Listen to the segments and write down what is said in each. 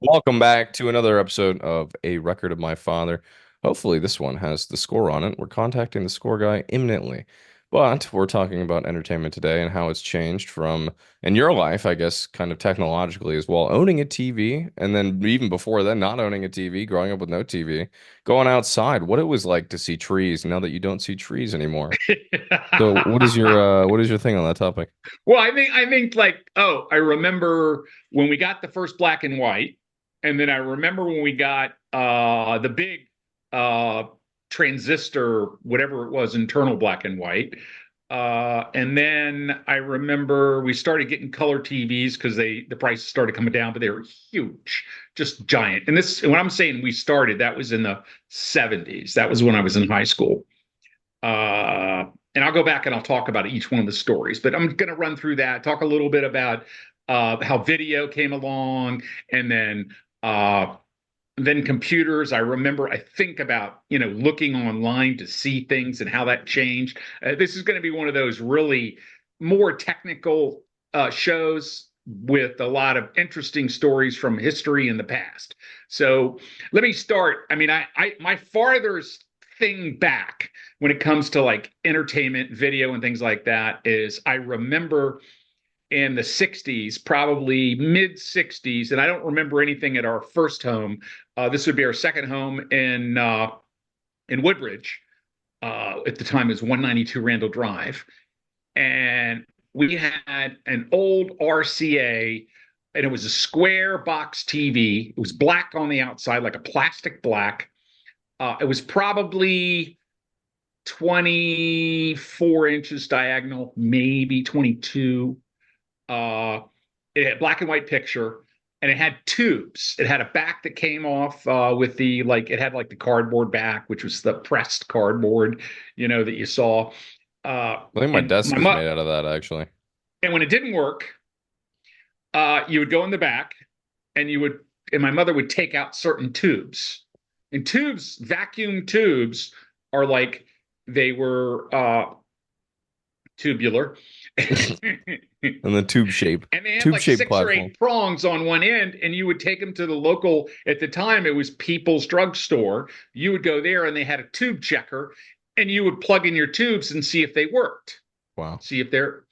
Welcome back to another episode of A Record of My Father. Hopefully, this one has the score on it. We're contacting the score guy imminently. But we're talking about entertainment today and how it's changed from, in your life, I guess, kind of technologically as well, owning a TV, and then even before then, not owning a TV, growing up with no TV, going outside, what it was like to see trees now that you don't see trees anymore. So, what is your thing on that topic? Well, I think I remember when we got the first black and white, and then I remember when we got the big uh transistor, whatever it was, internal black and white. And then I remember we started getting color TVs because the prices started coming down, but they were huge, just giant. And when I'm saying we started, that was in the 70s. That was when I was in high school. And I'll go back and I'll talk about each one of the stories, but I'm going to run through that, talk a little bit about how video came along, and then computers. I remember, I think about looking online to see things and how that changed. This is going to be one of those really more technical shows with a lot of interesting stories from history in the past. So let me start. I mean, I my farthest thing back when it comes to like entertainment, video, and things like that is I remember in the 60s, probably mid 60s, and I don't remember anything at our first home. This would be our second home in Woodbridge. At the time, it was 192 Randall Drive, and we had an old RCA, and it was a square box TV. It was black on the outside, like a plastic black. It was probably 24 inches diagonal, maybe 22. Uh, it had black and white picture, and it had tubes. It had a back that came off with the like. It had like the cardboard back, which was the pressed cardboard, that you saw. I think my And desk my is mom, made out of that, actually. and when it didn't work, you would go in the back, and my mother would take out certain tubes. And tubes, vacuum tubes, are like they were tubular. And the tube shape, And they had tube like shaped six or platform. eight prongs on one end, and you would take them to the local, at the time it was People's Drugstore. You would go there and they had a tube checker, and you would plug in your tubes and see if they worked, Wow. see if they're,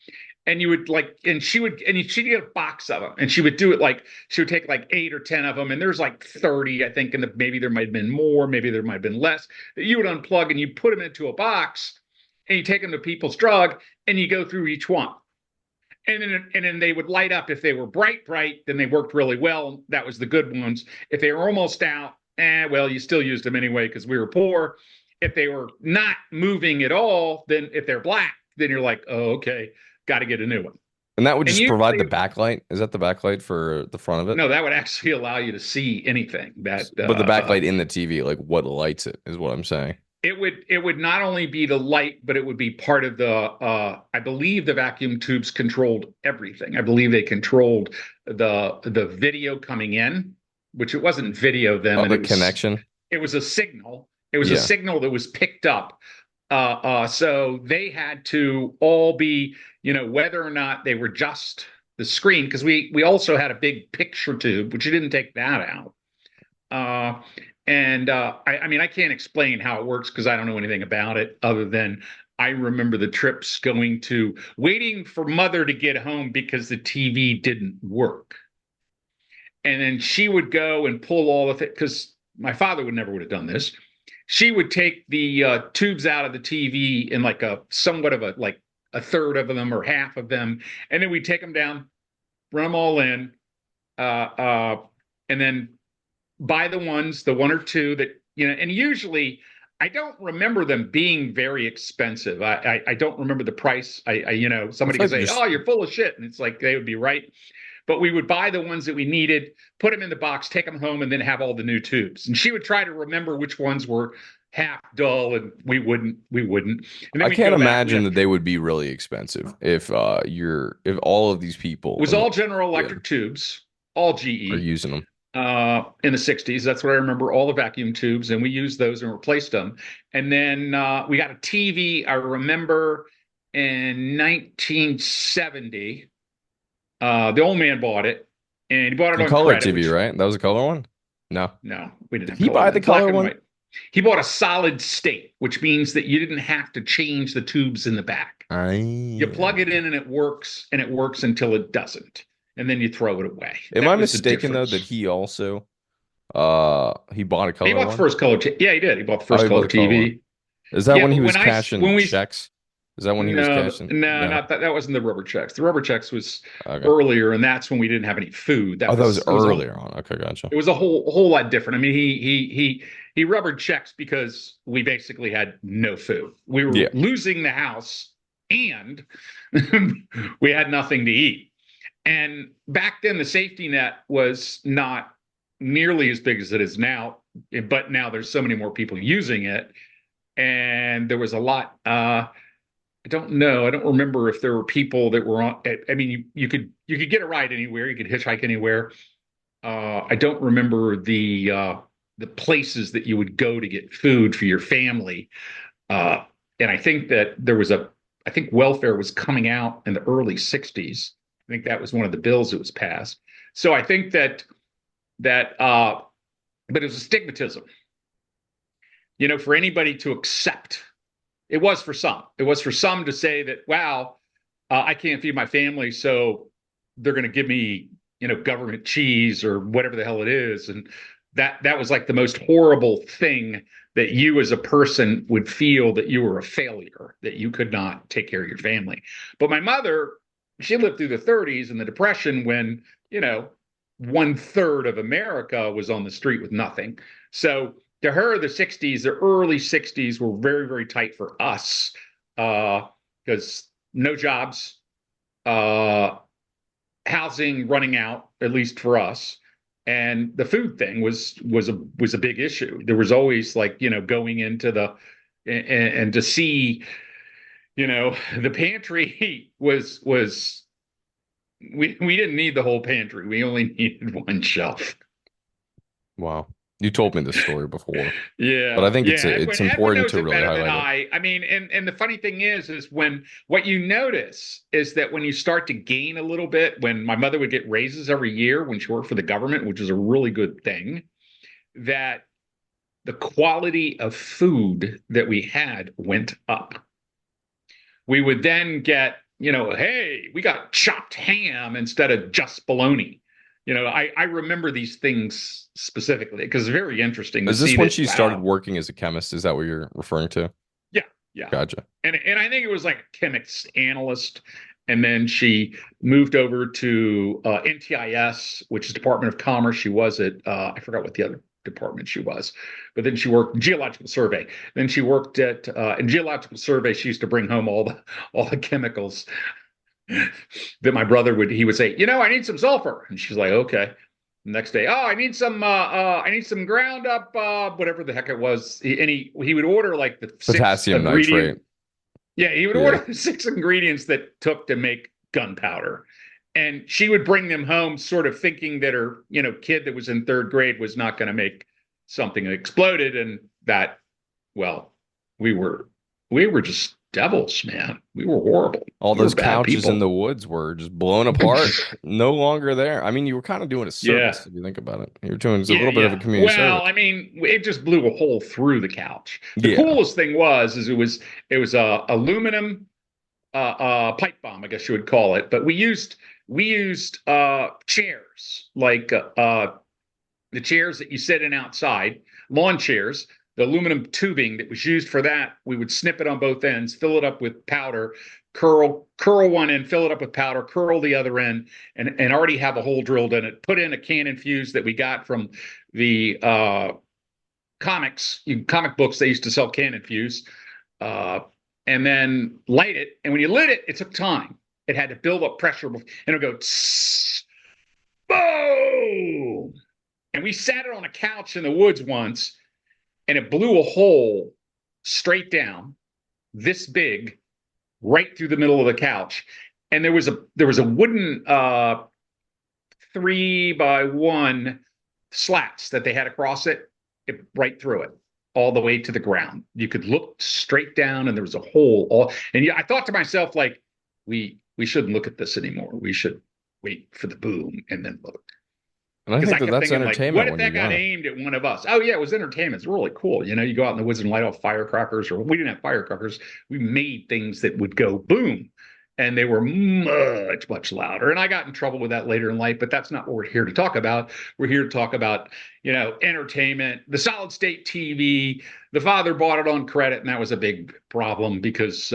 and you would like, and she'd get a box of them, and she would do it like, she would take like 8 or 10 of them, and there's like 30, I think, and maybe there might have been more, maybe there might have been less, that you would unplug and you put them into a box, and you take them to People's Drug, and you go through each one. And then they would light up. If they were bright, then they worked really well. That was the good ones. If they were almost out, well, you still used them anyway because we were poor. If they were not moving at all, then if they're black, then you're like, oh, okay, got to get a new one. And that would And just provide the usually, backlight. Is that the backlight for the front of it? no, that would actually allow you to see anything. But the backlight in the TV, like what lights it, is what I'm saying. It would not only be the light, but it would be part of the I believe the vacuum tubes controlled everything. I believe they controlled the video coming in, which it wasn't video then, Oh, and the it was connection. it was a signal. It was a Yeah. signal that was picked up. So they had to all be, whether or not they were just the screen, because we also had a big picture tube, which you didn't take that out. Uh, I mean, I can't explain how it works because I don't know anything about it other than I remember the trips going to waiting for mother to get home because the TV didn't work. And then she would go and pull all of it because my father would have done this. She would take the tubes out of the TV in like a somewhat of a like a third of them or half of them, and then we'd take them down, run them all in, uh, and then buy the one or two that, and usually I don't remember them being very expensive. I don't remember the price. I Somebody feel could like they're say, just "Oh, you're full of shit," and it's like they would be right. But we would buy the ones that we needed, put them in the box, take them home, and then have all the new tubes. And she would try to remember which ones were half dull, and we wouldn't. And then I we'd can't go back. imagine that they would be really expensive if all of these It people was in the all General yeah Electric tubes, all are GE. using them. In the 60s. That's what I remember, all the vacuum tubes, and we used those and replaced them. And then we got a TV, I remember in 1970. The old man bought it, and he bought it The on color credit, TV, which right? That was a color one? No. no, we didn't Did have he color buy the then, black color and one? white. He bought a solid state, which means that you didn't have to change the tubes in the back. You I plug it in and it works until it doesn't. And then you throw it away. Am I That was the mistaken though that difference. he also he bought a He color bought the one? first color. Yeah, he did. He bought the Oh, first he bought color the color one. TV. Is that Yeah, when he but was cashing when we checks? Is that when he was no cashing? no No. not that that wasn't the rubber checks. The rubber checks was Okay. earlier, and that's when we didn't have any food. Oh, That that was was earlier on. Okay, gotcha. it was a whole lot different. I mean, he rubbered checks because we basically had no food. We were Yeah. losing the house, and we had nothing to eat. And back then, the safety net was not nearly as big as it is now. But now there's so many more people using it, and there was a lot. I don't know. I don't remember if there were people that were on. I mean, you could get a ride anywhere. You could hitchhike anywhere. I don't remember the places that you would go to get food for your family. And I think that I think welfare was coming out in the early 60s. I think that was one of the bills that was passed. So I think that but it was a stigmatism, for anybody to accept. It was for some. It was for some to say that, wow, I can't feed my family, so they're going to give me, government cheese or whatever the hell it is, and that was like the most horrible thing that you as a person would feel, that you were a failure, that you could not take care of your family. But my mother, she lived through the 30s and the Depression when, 1/3 of America was on the street with nothing. So to her, the early 60s were very, very tight for us because no jobs, uh, housing running out, at least for us. And the food thing was a big issue. There was always like, going into and to see, the pantry was we didn't need the whole pantry. We only needed one shelf. Wow. You told me this story before, but Yeah, I think yeah. it's Edwin important knows to it really better than highlight it. I. I mean, and the funny thing is when what you notice is that when you start to gain a little bit, when my mother would get raises every year when she worked for the government, which is a really good thing, that the quality of food that we had went up. We would then get, hey, we got chopped ham instead of just bologna. I remember these things specifically because it's very interesting to Is this see when that, she started wow. working as a chemist? Is that what you're referring to? Yeah, yeah. Gotcha. And I think it was like a chemics analyst. And then she moved over to NTIS, which is Department of Commerce. She was at, I forgot what the other department she was, but then she worked in Geological Survey. Then she worked at in Geological Survey. She used to bring home all the chemicals that my brother he would say, I need some sulfur, and she's like, okay. Next day, oh, I need some ground up, whatever the heck it was. And he would order like the six Potassium ingredient. nitrate. Yeah, he would Yeah. order the six ingredients that took to make gunpowder. And she would bring them home sort of thinking that her, kid that was in third grade was not going to make something that exploded. And that, well, we were just devils, man. We were horrible. All We were those bad couches in people. the woods were just blown apart, no longer there. I mean, you were kind of doing a Yeah. service if you think about it. You were doing a Yeah, little bit of a yeah. community Well, service. I mean, it just blew a hole through the couch. The Yeah. coolest thing is it was a aluminum pipe bomb, I guess you would call it. But we used chairs like the chairs that you sit in outside, lawn chairs. The aluminum tubing that was used for that, we would snip it on both ends, fill it up with powder, curl one end, fill it up with powder, curl the other end, and already have a hole drilled in it. Put in a cannon fuse that we got from the comic books. They used to sell cannon fuse, and then light it. And when you lit it, it took time. It had to build up pressure, and it would go tss, boom. And we sat it on a couch in the woods once, and it blew a hole straight down, this big, right through the middle of the couch. And there was a wooden 3x1 slats that they had across it right through it, all the way to the ground. You could look straight down, and there was a hole. And I thought to myself, like, we shouldn't look at this anymore. We should wait for the boom and then look. And I Because think I that kept that's thinking, like, what entertainment if when you're that got young. aimed at one of us? Oh yeah, it was entertainment. It's really cool. You go out in the woods and light off firecrackers, or we didn't have firecrackers. We made things that would go boom, and they were much, much louder. And I got in trouble with that later in life, but that's not what we're here to talk about. We're here to talk about, entertainment, the solid state TV. The father bought it on credit, and that was a big problem because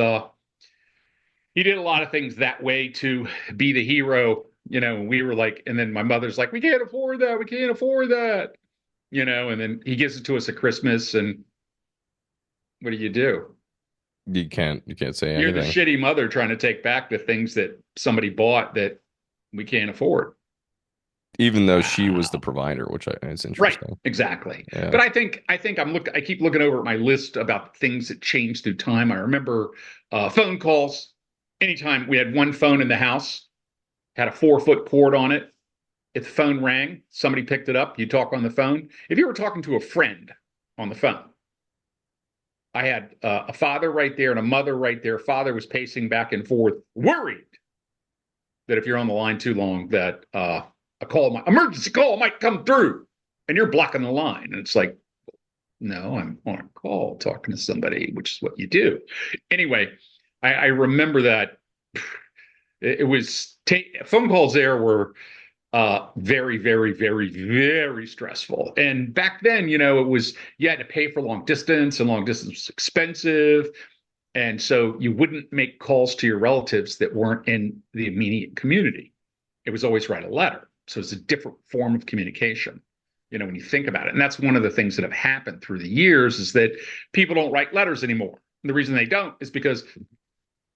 he did a lot of things that way to be the hero. We were like, and then my mother's like, we can't afford that. We can't afford that. And then he gives it to us at Christmas. And what do? You can't say You're the anything. shitty mother trying to take back the things that somebody bought that we can't afford. Even though she was the Wow. provider, which is Right, interesting. exactly. Yeah. But I think I keep looking over at my list about things that changed through time. I remember phone calls. Anytime we had one phone in the house, had a 4 foot cord on it. If the phone rang, somebody picked it up, you talk on the phone. If you were talking to a friend on the phone, I had a father right there and a mother right there. Father was pacing back and forth, worried that if you're on the line too long, that emergency call might come through, and you're blocking the line. And it's like, no, I'm on a call talking to somebody, which is what you do. Anyway, I remember that it was phone calls there were very, very, very, very stressful. And back then, it was you had to pay for long distance, and long distance was expensive. And so you wouldn't make calls to your relatives that weren't in the immediate community. It was always write a letter. So it's a different form of communication, when you think about it. And that's one of the things that have happened through the years is that people don't write letters anymore. And the reason they don't is because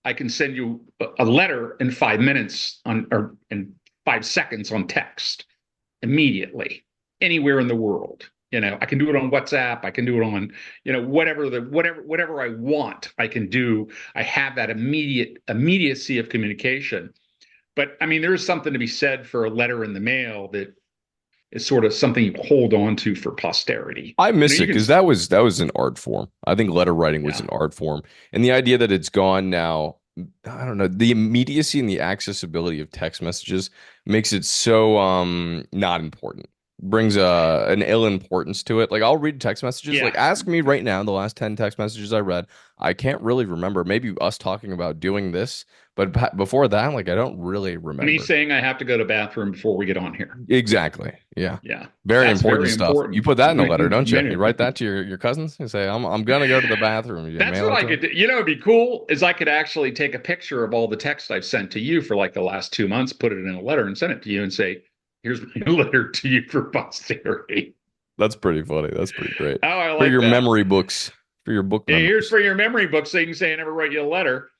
I can send you a letter in 5 minutes or in 5 seconds on text immediately anywhere in the world. I can do it on WhatsApp. I can do it on, whatever I want, I can do. I have that immediacy of communication. But I mean, there is something to be said for a letter in the mail that is sort of something you hold on to for posterity. I miss You it can, because that was an art form. I think letter writing was yeah, an art form. And the idea that it's gone now, I don't know, the immediacy and the accessibility of text messages makes it so not important. Brings an ill importance to it. Like I'll read text messages. Like yeah. ask me right now the last 10 text messages I read. I can't really remember. Maybe us talking about doing this, but before that, like I don't really Me remember. saying I have to go to the bathroom before we get on here. Exactly. Yeah. Yeah, Very that's important very stuff. You important. put that in a letter, don't you? You write that to your cousins. You say, "I'm gonna go to the bathroom." You That's mail what it I to could them. do. It'd be cool is I could actually take a picture of all the text I've sent to you for like the last 2 months, put it in a letter and send it to you and say, here's my letter to you for posterity. That's pretty funny. That's pretty great Oh, I for like your that. memory books, for your book Hey, here's memories. for your memory book so you can say I never wrote you a letter.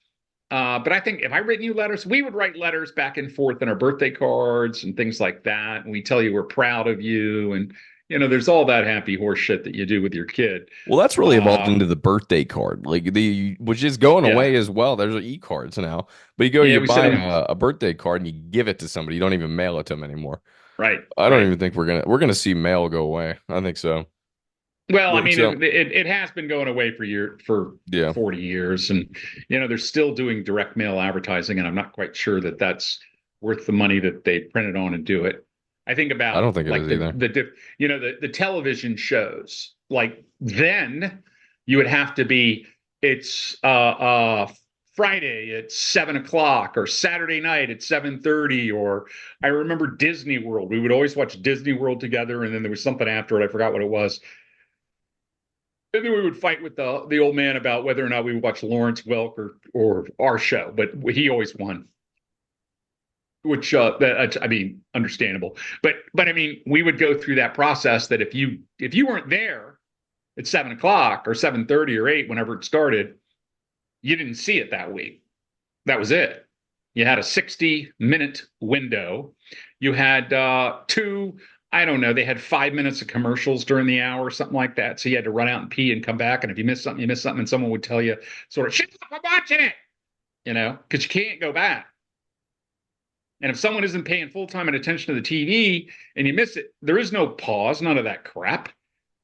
But I think if I written you letters, we would write letters back and forth in our birthday cards and things like that. And we tell you we're proud of you. And, there's all that happy horse shit that you do with your kid. Well, that's really evolved Uh, into the birthday card, like the which is going yeah. away as well. There's e-cards now, but you Yeah, we buy send them. a birthday card and you give it to somebody. You don't even mail it to them anymore. Right, I don't right. even think we're gonna see mail go away. I think so. Well, I Like mean, so, it has been going away for yeah. 40 years, and they're still doing direct mail advertising, and I'm not quite sure that that's worth the money that they printed on and do it. I think I about don't think it like is either. the television shows. Like then you would have to be it's Friday at 7 o'clock or Saturday night at 7:30 or I remember Disney World. We would always watch Disney World together, and then there was something after it. I forgot what it was, and then we would fight with the old man about whether or not we would watch Lawrence Welk or our show, but he always won. Which that I mean, understandable. But I mean, we would go through that process that if you weren't there at 7 o'clock or 7:30 or 8, whenever it started, you didn't see it that week. That was it. You had a 60-minute window. You had two, I don't know, they had 5 minutes of commercials during the hour, something like that. So you had to run out and pee and come back. And if you missed something, you missed something, and someone would tell you, sort of, shut up, I'm watching it, because you can't go back. And if someone isn't paying full time attention to the TV and you miss it, there is no pause, none of that crap.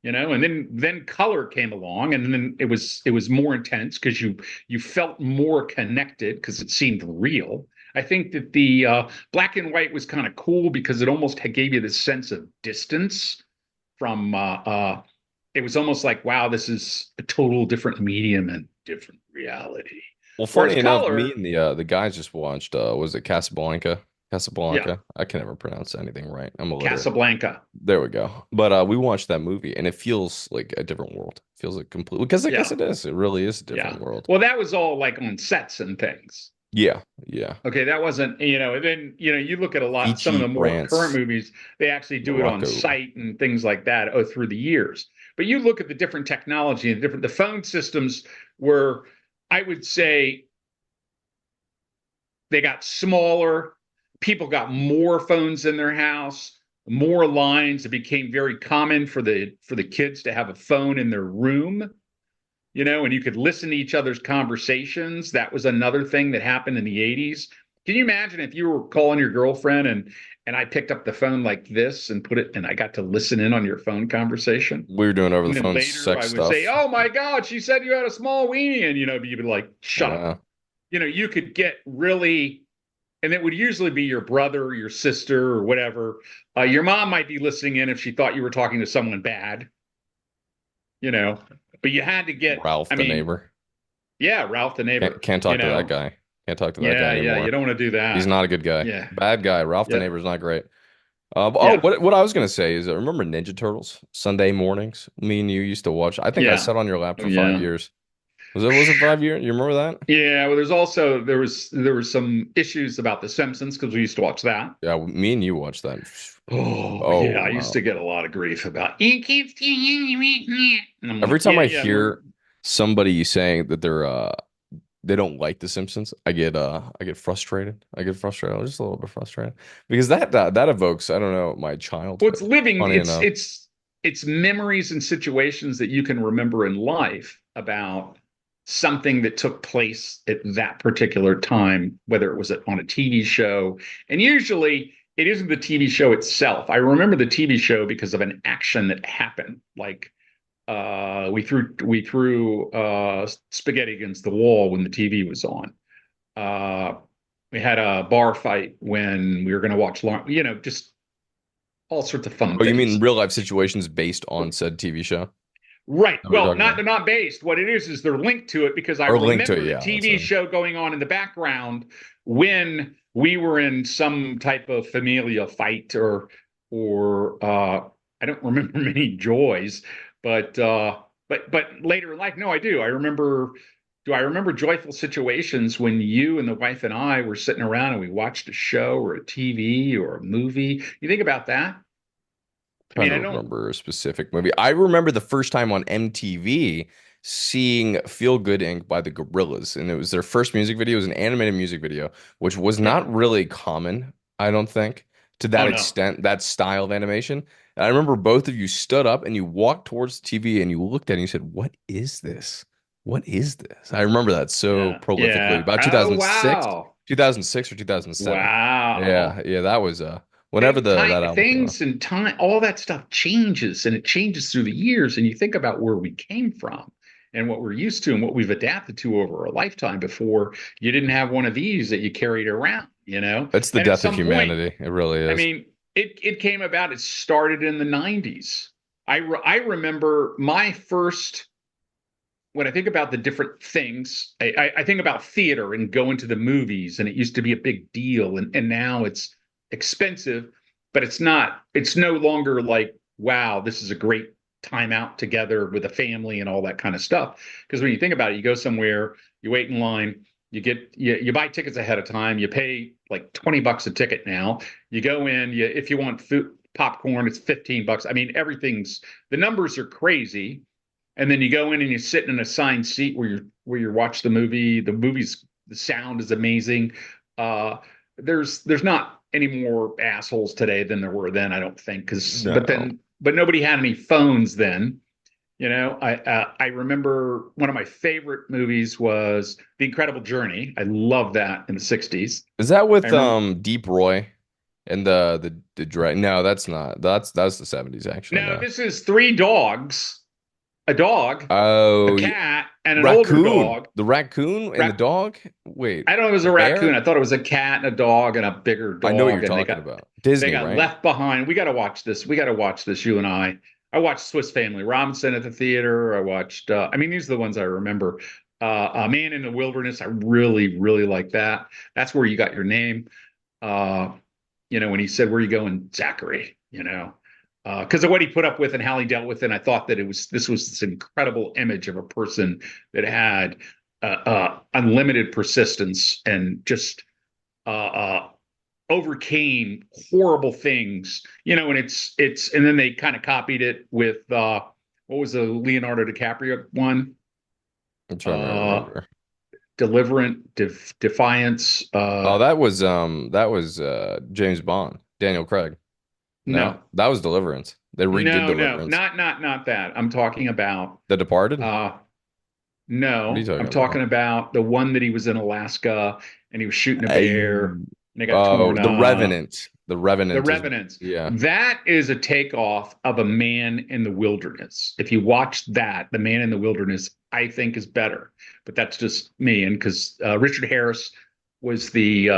And then color came along, and then it was more intense because you felt more connected because it seemed real. I think that the black and white was kind of cool because it almost gave you this sense of distance from it was almost like, wow, this is a total different medium and different reality. Well, Whereas funny enough, me color, and the guys just watched was it Casablanca? yeah, Casablanca. I can never pronounce anything right. I'm illiterate. Casablanca, There we go. But we watched that movie and it feels like a different world. It feels like completely because I guess yeah, it is. It really is a yeah. different world. Well, that was all like on sets and things. Yeah, yeah. Okay, that wasn't, and then, you look at some of Vichy, the more current France, movies, they actually do it on Morocco. site and things like that through the years. But you look at the different technology and the phone systems were, I would say, they got smaller. People got more phones in their house, more lines. It became very common for the kids to have a phone in their room, and you could listen to each other's conversations. That was another thing that happened in the 80s. Can you imagine if you were calling your girlfriend and I picked up the phone like this and put it and I got to listen in on your phone conversation? We were doing over the And then phone later I sex would say, stuff. "Oh my God, she said you had a small weenie," and you'd be like, "Shut up." Uh, You could get really, and it would usually be your brother or your sister or whatever. Your mom might be listening in if she thought you were talking to someone bad, you know, but you had to get, Ralph I the mean, neighbor. yeah, Ralph the neighbor, Can't talk to that guy. Can't talk to that guy yeah, you anymore. don't want to do He's that. not a good guy. Yeah, Bad guy. Ralph the yeah, neighbor's not great. yeah, What I was gonna say is, remember Ninja Turtles Sunday mornings? Me and you used to watch. I think I yeah, sat on your lap oh, for five yeah. years. Was it 5 years? You remember that? Yeah, well, there was some issues about The Simpsons because we used to watch that. Yeah, me and you watched that. Oh Oh yeah, I used wow. to get a lot of grief about you keep saying, and I'm Every like, time yeah, I yeah, we're hear somebody saying that they don't like The Simpsons, I get frustrated. I get frustrated. I'm just a little bit frustrated because that evokes, I don't know, my well, it's childhood. living, Funny it's enough. it's it's memories and situations that you can remember in life about something that took place at that particular time, whether it was on a TV show. And usually it isn't the TV show itself. I remember the TV show because of an action that happened. Like we threw spaghetti against the wall when the TV was on. Uh, we had a bar fight when we were going to watch, just all sorts of fun Oh, you mean things. real life situations based on said TV show? Right. That we're Well, talking not about, they're not based. What it is they're linked to it because I or linked to it? remember the Yeah, that's TV a show going on in the background when we were in some type of familial fight or I don't remember many joys, but later in life, no, I do. I remember. Do I remember joyful situations when you and the wife and I were sitting around and we watched a show or a TV or a movie? You think about that? I trying mean, to I don't. remember a specific movie. I remember the first time on MTV seeing Feel Good Inc. by the Gorillaz, and it was their first music video. It was an animated music video, which was Yeah. not really common, I don't think, to Oh that no. extent, that style of animation. And I remember both of you stood up and you walked towards the TV and you looked at it and you said, "What is this? What is this?" I remember that so Yeah. prolifically. Yeah. About Oh 2006, wow. 2006 or 2007. Wow. Yeah, that was whenever that album came out. Things and time, all that stuff changes and it changes through the years. And you think about where we came from and what we're used to and what we've adapted to over a lifetime before you didn't have one of these that you carried around. It's the And at death of some point, humanity. It really I is. mean, it came about, it started in the 90s. I remember my first when I think about the different things, I think about theater and going to the movies, and it used to be a big deal, and now it's expensive, but it's not. It's no longer like, wow, this is a great time out together with a family and all that kind of stuff. Because when you think about it, you go somewhere, you wait in line, you buy tickets ahead of time, you pay like $20 a ticket now. You go in, if you want food, popcorn, it's $15. I mean, the numbers are crazy, and then you go in and you sit in an assigned seat where you watch the movie. The sound is amazing. Uh, there's not any more assholes today than there were then, I don't think. No. But nobody had any phones then. I remember one of my favorite movies was The Incredible Journey. I love that in the '60s. Is that I with remember. Deep Roy and the drag? No, that's not. That's the 70s actually. No, No. this is three dogs, a dog, a Oh, cat, and an older Raccoon. dog. The raccoon and the Ra- dog. Wait, I don't know if it was the a raccoon. bear? I thought it was a cat and a dog and a bigger I know what you're dog, and talking about. they Disney, got right? left behind. We got to watch this. We got to watch this. You and I. I watched Swiss Family Robinson at the theater. I watched. I mean, these are the ones I remember. Man in the Wilderness. I really, really like that. That's where you got your name. Uh, when he said, "Where are you going, Zachary?" Because of what he put up with and how he dealt with it. And I thought that this was this incredible image of a person that had unlimited persistence and just uh, uh, overcame horrible things. And and then they kind of copied it with what was the Leonardo DiCaprio one? I'm trying to Uh, remember. Defiance. Oh, that was James Bond, Daniel Craig. No, No, that was Deliverance. They redid no, Deliverance. not that. I'm talking about. The Departed? Uh, What are you no, talking I'm talking about? about the one that he was in Alaska and he was shooting a bear I, and they got oh, torn The up. Revenant. The The Revenant is, Revenants. yeah. That is a takeoff of A Man in the Wilderness. If you watch that, The Man in the Wilderness, I think is better. But that's just me, and because Richard Harris was the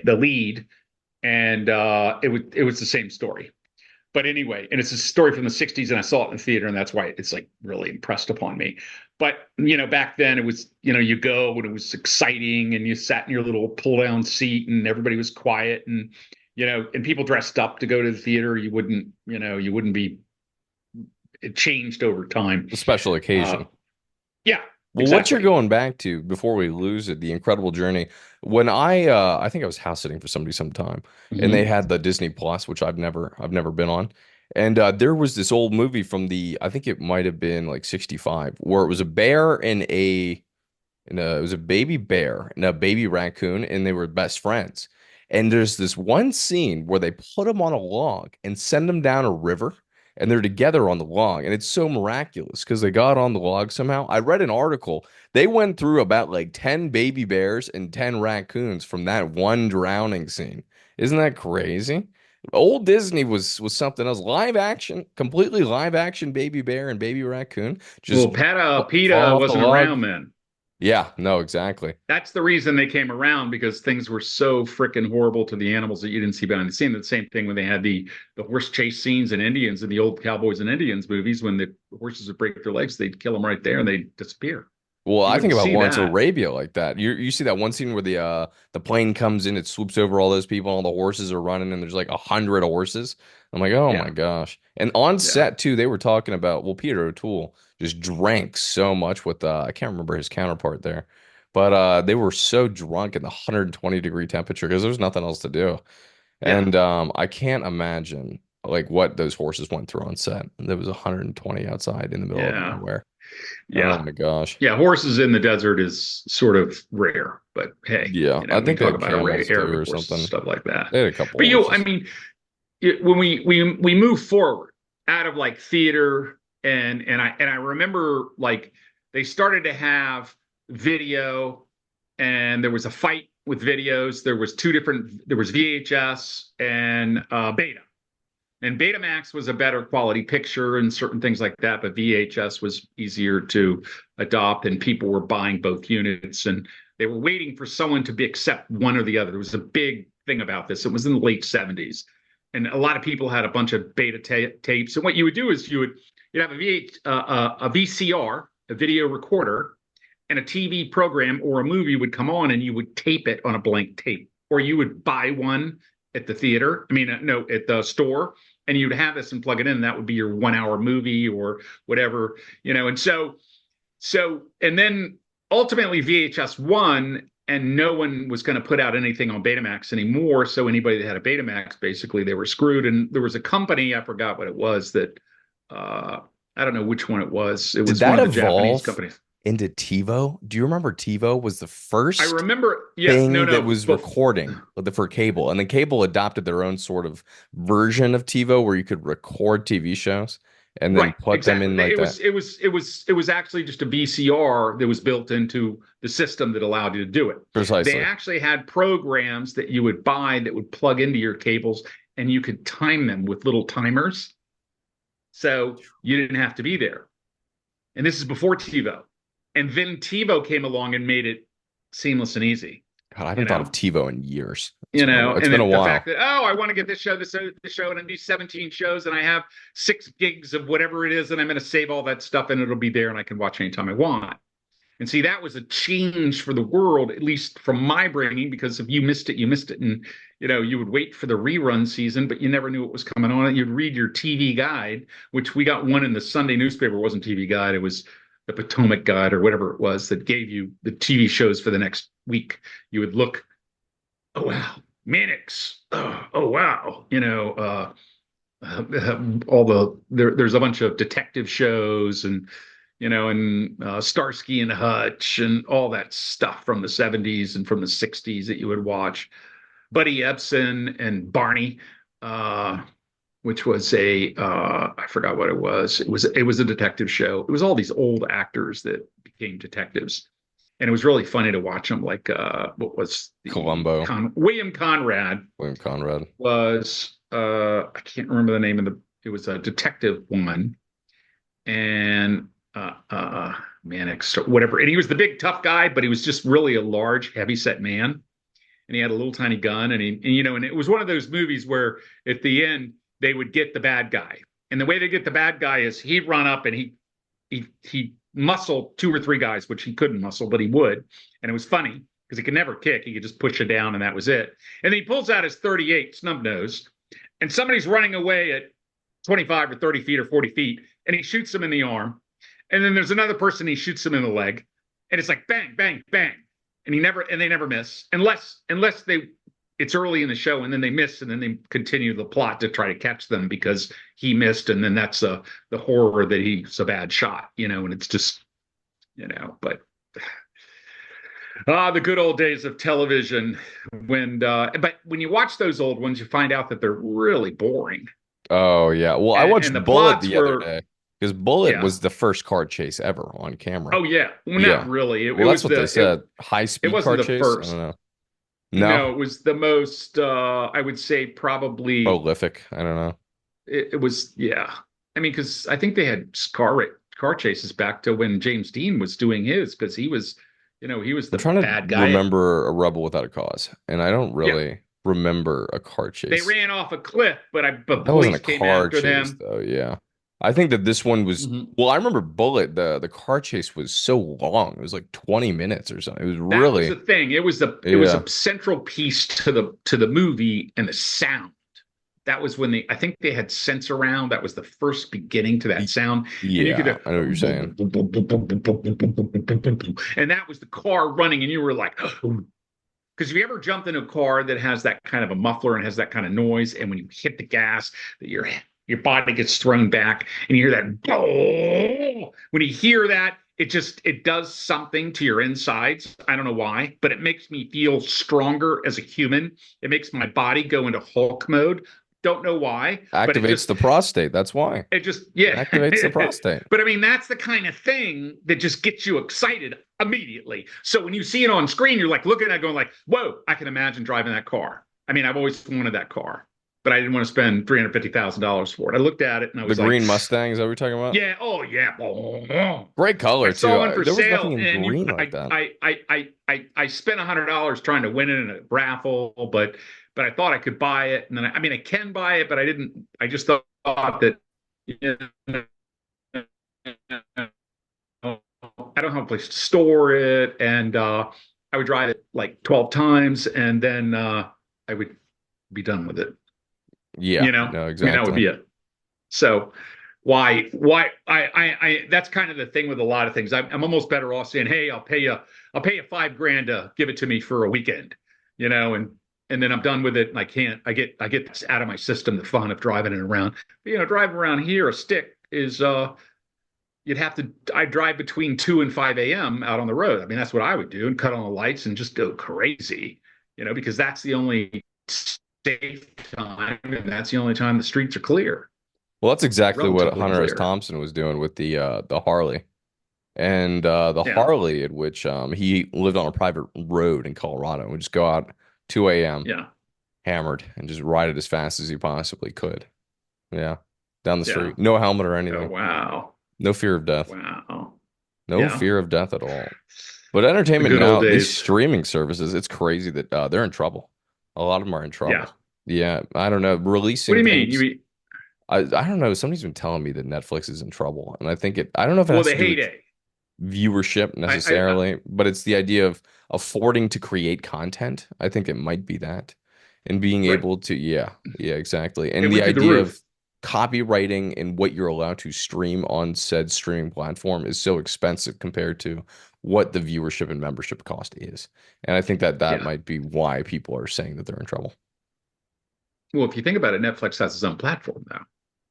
lead, and it was the same story. But anyway, and it's a story from the 60s, and I saw it in the theater, and that's why it's like really impressed upon me. But back then it was, you go when it was exciting and you sat in your little pull down seat and everybody was quiet and and people dressed up to go to the theater. You wouldn't be it changed over time. A special Uh occasion. yeah, Well, what you're exactly. going back to before we lose it, the incredible journey. When I think I was house sitting for somebody sometime, and they Hmm. had the Disney Plus, which I've never been on. And there was this old movie from I think it might have been like 65, where it was a bear and it was a baby bear and a baby raccoon, and they were best friends. And there's this one scene where they put them on a log and send them down a river, and they're together on the log. And it's so miraculous because they got on the log somehow. I read an article. They went through about like 10 baby bears and 10 raccoons from that one drowning scene. Isn't that crazy? Old Disney was something else. Live action, completely live action baby bear and baby raccoon Well, just PETA fall off the wasn't log. around then. Yeah, no, exactly. That's the reason they came around, because things were so freaking horrible to the animals that you didn't see behind the scene. The same thing when they had the horse chase scenes in Indians in the old Cowboys and Indians movies. When the horses would break their legs, they'd kill them right there and they'd disappear. Well, You I think wouldn't about see Lawrence that. Arabia like that. You see that one scene where the plane comes in, it swoops over all those people, and all the horses are running, and there's like 100 horses. I'm like, oh my Yeah, gosh. And on yeah, set too, they were talking about, well, Peter O'Toole just drank so much with I can't remember his counterpart there, but they were so drunk in the 120-degree temperature because there's nothing else to do. yeah, And I can't imagine like what those horses went through on set. There was 120 outside in the middle of yeah, nowhere. Oh yeah, my gosh. yeah. Horses in the desert is sort of rare, but hey, Yeah, I we think they talk had about camels too Arabic or horses, something. stuff like that. They had a couple But I horses. mean, when we move forward out of like theater, and I remember like they started to have video, and there was a fight with videos. There was VHS and Beta. And Betamax was a better quality picture and certain things like that, but VHS was easier to adopt, and people were buying both units, and they were waiting for someone to accept one or the other. There was a big thing about this. It was in the late 70s, and a lot of people had a bunch of beta tapes. And what you would do is you'd have a VCR, a video recorder, and a TV program or a movie would come on, and you would tape it on a blank tape, or you would buy one at the theater. I mean, no, at the store, and you'd have this and plug it in. And that would be your 1 hour movie or whatever, And and then ultimately VHS won, and no one was going to put out anything on Betamax anymore. So anybody that had a Betamax, basically, they were screwed. And there was a company, I forgot what it was, that uh, I don't know which one it was. It Did was one that of the Japanese evolve companies. into TiVo? Do you remember TiVo was the I first remember, yeah, no, thing that no, was recording for cable, and then cable adopted their own sort of version of TiVo where you could record TV shows and then right, put them exactly. in like that. It was actually just a VCR that was built into the system that allowed you to do it. They Precisely. actually had programs that you would buy that would plug into your cables, and you could time them with little timers, so you didn't have to be there. And this is before TiVo. And then TiVo came along and made it seamless and easy, God, I you haven't thought of know. TiVo in years. You know, It's and been a then the fact while. that, oh, I want to get this show, and I do 17 shows, and I have 6 gigs of whatever it is, and I'm going to save all that stuff, and it'll be there, and I can watch anytime I want. And see, that was a change for the world, at least from my bringing, because if you missed it, you missed it. And, you know, you would wait for the rerun season, but you never knew what was coming on. You'd read your TV guide, which we got one in the Sunday newspaper. It wasn't TV guide. It was the Potomac guide or whatever it was that gave you the TV shows for the next week. You would look, oh, wow, Mannix. Oh wow. There's a bunch of detective shows and Starsky and Hutch and all that stuff from the 70s and from the 60s that you would watch. Buddy Ebsen and Barney, which was I forgot what it was. It was a detective show. It was all these old actors that became detectives. And it was really funny to watch them. Like what was Columbo, William Conrad William Conrad. was I can't remember the name of it was a detective one, and Mannix or whatever. And he was the big tough guy, but he was just really a large, heavy set man. And he had a little tiny gun, and it was one of those movies where at the end they would get the bad guy. And the way they get the bad guy is he'd run up and he muscle 2 or 3 guys, which he couldn't muscle, but he would. And it was funny because he could never kick. He could just push it down and that was it. And then he pulls out his 38 snub nose and somebody's running away at 25 or 30 feet or 40 feet and he shoots him in the arm. And then there's another person, he shoots him in the leg. And it's like bang, bang, bang. And they never miss unless it's early in the show and then they miss and then they continue the plot to try to catch them because he missed and then that's the horror that he's a bad shot, and it's just, but the good old days of television but when you watch those old ones, you find out that they're really boring. Oh yeah. Well, I watched And the Bullet plots the other were, day because Bullet yeah. was the first car chase ever on camera. Oh yeah. Well, not Yeah. really. It Well, that's was what they said. High it speed wasn't car the chase. I don't first. know. No, No, it was the most I would say probably prolific. I don't know. it was, yeah. I mean, because I think they had car chases back to when James Dean was doing his, because he was I'm the trying to bad guy. remember a Rebel Without a Cause, and I don't Yeah, really remember a car they chase. ran off a cliff, but That wasn't a police came car after chase them. though. Yeah. I think that this one was, Mhm. well, I remember Bullet, the car chase was so long. It was like 20 minutes or something. It was That was the really, thing. It was yeah. a central piece to the movie and the sound. That was when I think they had sense around. That was the first beginning to that Y- sound. And you could Yeah, I know what you're saying. and that was the car running, and you were like, because if you ever jumped in a car that has that kind of a muffler and has that kind of noise, and when you hit the gas, that your body gets thrown back, and you hear that. Oh! When you hear that, it does something to your insides. I don't know why, but it makes me feel stronger as a human. It makes my body go into Hulk mode. Don't know why, but Activates the prostate. That's why. yeah. Activates the prostate. But I mean, that's the kind of thing that just gets you excited immediately. So when you see it on screen, you're like looking at it going like, whoa, I can imagine driving that car. I mean, I've always wanted that car, but I didn't want to spend $350,000 for it. I looked at it and I The was like, green Mustang, is that what you're talking about? yeah, oh yeah. Great I color too. saw one for There was sale, nothing in and green like that. I spent $100 trying to win it in a raffle, but I thought I could buy it, and then I mean I can buy it, but I didn't. I just thought that I don't have a place to store it, and I would drive it like 12 times, and then I would be done with it. Yeah, You know, no, I mean that would exactly. be it. So why I that's kind of the thing with a lot of things. I'm almost better off saying, hey, I'll pay you $5,000 to give it to me for a weekend, and then I'm done with it, and I get this out of my system, the fun of driving it around. But, driving around here, a stick is I drive between 2 and 5 a.m. out on the road. I mean, that's what I would do, and cut on the lights and just go crazy, because that's the only safe time, and that's the only time the streets are clear, Well, that's exactly what relatively Hunter S. clear. Thompson was doing with the Harley. And the Yeah, Harley at which he lived on a private road in Colorado and would just go out 2 a.m. yeah, hammered and just ride it as fast as he possibly could. Yeah. Down the yeah. street. No helmet or Oh anything. wow, No fear of death. wow. No Yeah. fear of death at all. But The entertainment good old now, these days. streaming services, it's crazy that they're in trouble. A lot of them are in Yeah. trouble. Yeah, I don't know. What do Releasing you mean? You things. mean, I don't know. Somebody's been telling me that Netflix is in trouble, and I think I don't know if it well, has the to do with heyday. viewership I necessarily, but it's the idea of affording to create content. I think it might be that. And being right. able to, yeah, yeah, exactly. It And the went through the idea roof. of copywriting and what you're allowed to stream on said streaming platform is so expensive compared to what the viewership and membership cost is. And I think that that Yeah. might be why people are saying that they're in trouble. Well, if you think about it, Netflix has its own platform now.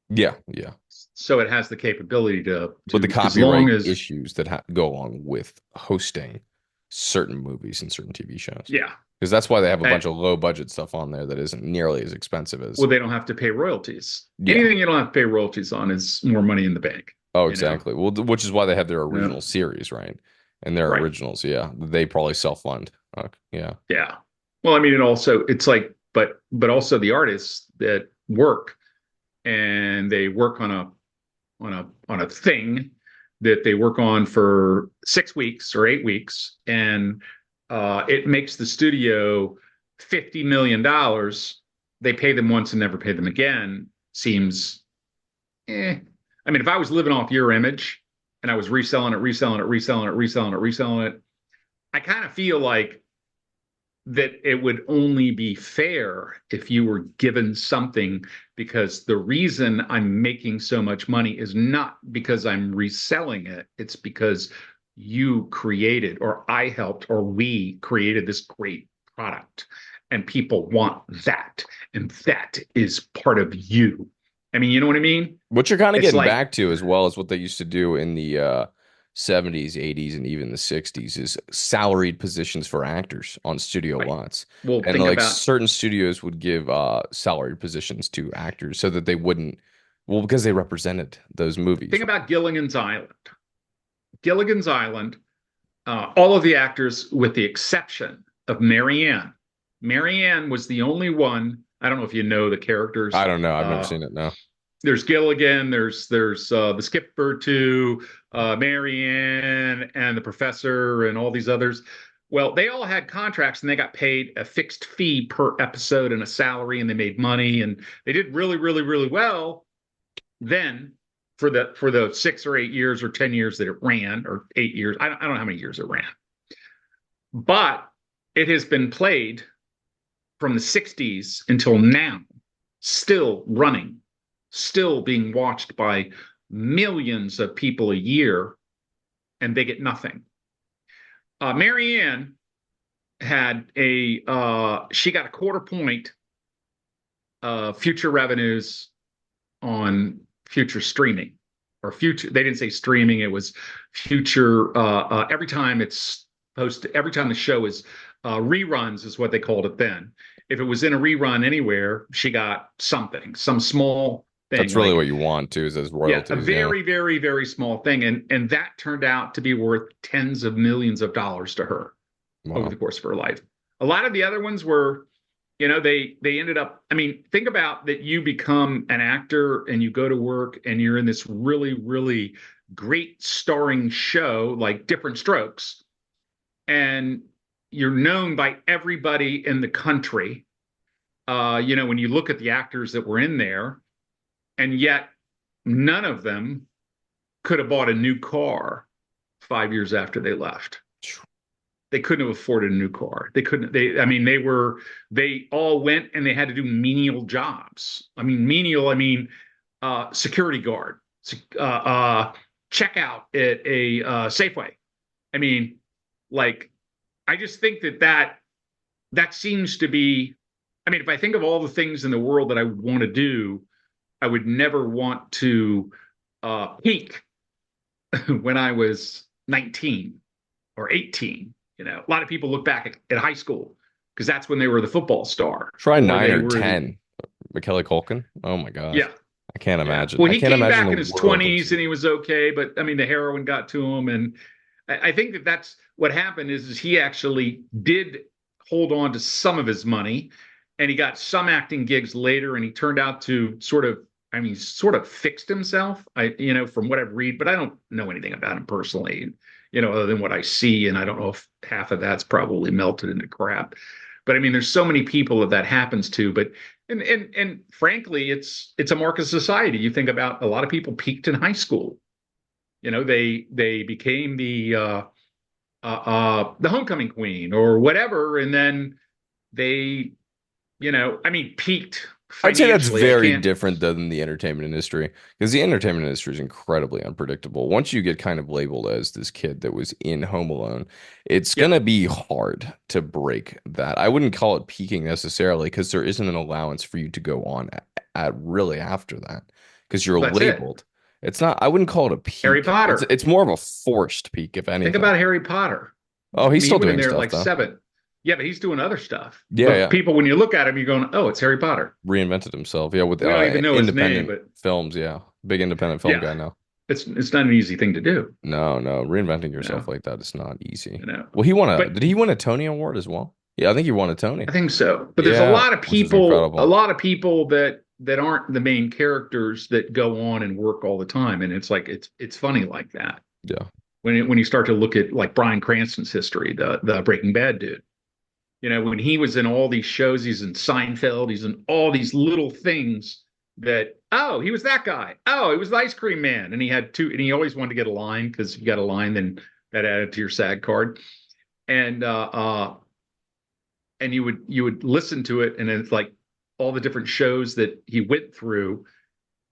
Yeah, yeah. So it has the capability But the as long copyright as, issues that go along with hosting certain movies and certain TV shows. yeah. Because that's why they have a And, bunch of low budget stuff on there that isn't nearly as expensive as, well, they don't have to pay royalties. yeah. Anything you don't have to pay royalties on is more money in the bank, Oh, you know? exactly. Well, which is why they have their Yeah. original series, right? And their Right. originals, yeah, they probably self-fund. Yeah. Yeah. Well, I mean, it's like, but also the artists that work and they work on a thing that they work on for 6 weeks or 8 weeks, and it makes the studio $50 million. They pay them once and never pay them again. Seems, eh. I mean, if I was living off your image and I was reselling it, reselling it, reselling it, reselling it, reselling it, I kind of feel like that it would only be fair if you were given something, because the reason I'm making so much money is not because I'm reselling it. It's because you created, or I helped, or we created this great product, and people want that. And that is part of you. I mean, you know what I mean? What you're kind of It's getting like, back to, as well as what they used to do in the 70s, 80s, and even the 60s, is salaried positions for actors on studio right. lots. Well, And think like about certain studios would give salaried positions to actors so that they wouldn't, well, because they represented those movies. think about Gilligan's Island. Gilligan's Island, all of the actors, with the exception of Marianne. Marianne was the only one. I don't know if you know the I characters. don't know. I've never Uh, seen it. No. there's Gilligan. There's the Skipper too, Marianne, and the Professor, and all these others. Well, they all had contracts and they got paid a fixed fee per episode and a salary, and they made money and they did really, really, really well. Then for the 6 or 8 years or 10 years that it ran, or 8 years, I don't know how many years it ran, but it has been played from the 60s until now, still running, still being watched by millions of people a year, and they get nothing. Marianne had she got a quarter point future revenues on future streaming, or future, they didn't say streaming, it was future, every time it's posted, every time the show is reruns is what they called it then. If it was in a rerun anywhere, she got something, some small thing, That's really like, what you want too, is as yeah, a royalties. Yeah. very, very, very small thing. And that turned out to be worth tens of millions of dollars to her over Wow. the course of her life. A lot of the other ones were, they ended up, I mean, think about that. You become an actor and you go to work and you're in this really, really great starring show like Different Strokes, and you're known by everybody in the country. When you look at the actors that were in there, and yet none of them could have bought a new car 5 years after they left. They couldn't have afforded a new car. They couldn't, I mean, they all went and they had to do menial jobs. I mean, menial, I mean, security guard, checkout at a Safeway. I mean, like, I just think that seems to be, I mean, if I think of all the things in the world that I would want to do, I would never want to peak when I was 19 or 18. A lot of people look back at high school because that's when they were the football star, Try or nine they or were the, 10. Macaulay Culkin. Oh my gosh. yeah, I can't yeah. imagine. Well, I he can't came imagine back the in his world of 20s and he was okay, but I mean, the heroin got to him, and I think that's what happened is he actually did hold on to some of his money, and he got some acting gigs later, and he turned out to sort of, I mean, he's sort of fixed himself. From what I've read, but I don't know anything about him personally, other than what I see. And I don't know if half of that's probably melted into crap. But I mean, there's so many people that happens to. But and frankly, it's a mark of society. You think about a lot of people peaked in high school. They became the homecoming queen or whatever, and then they, I mean, peaked I'd say that's financially. I very can't. different than the entertainment industry because the entertainment industry is incredibly unpredictable. Once you get kind of labeled as this kid that was in Home Alone, it's Yeah, gonna be hard to break that. I wouldn't call it peaking necessarily because there isn't an allowance for you to go on at really after that because you're that's it. labeled. It's not, I wouldn't call it a Harry peak. It's Potter. it's more of a forced peak, if Think anything. about Harry Potter. Oh, I he's mean, he still went in doing there at stuff like though. seven. Yeah, but he's doing other stuff. Yeah, But yeah. people, when you look at him, you're going, "Oh, it's Harry Potter." Reinvented himself. Yeah, with We don't even know his name, independent but films. Yeah, big independent film yeah, guy now. it's not an easy thing to do. No, no, reinventing You yourself know, like that is not easy. you know. Well, But did he win a Tony Award as well? Yeah, I think he won a Tony. I think so. But there's a Yeah, lot of which is people, a incredible. lot of people that aren't the main characters that go on and work all the time, and it's like it's funny like that Yeah. when you start to look at like Bryan Cranston's history, the Breaking Bad dude. When he was in all these shows, he's in Seinfeld, he's in all these little things that, oh, he was that guy. Oh, he was the ice cream man. And he had two, and he always wanted to get a line because if you got a line, then that added to your SAG card. And and you would listen to it, and it's like all the different shows that he went through.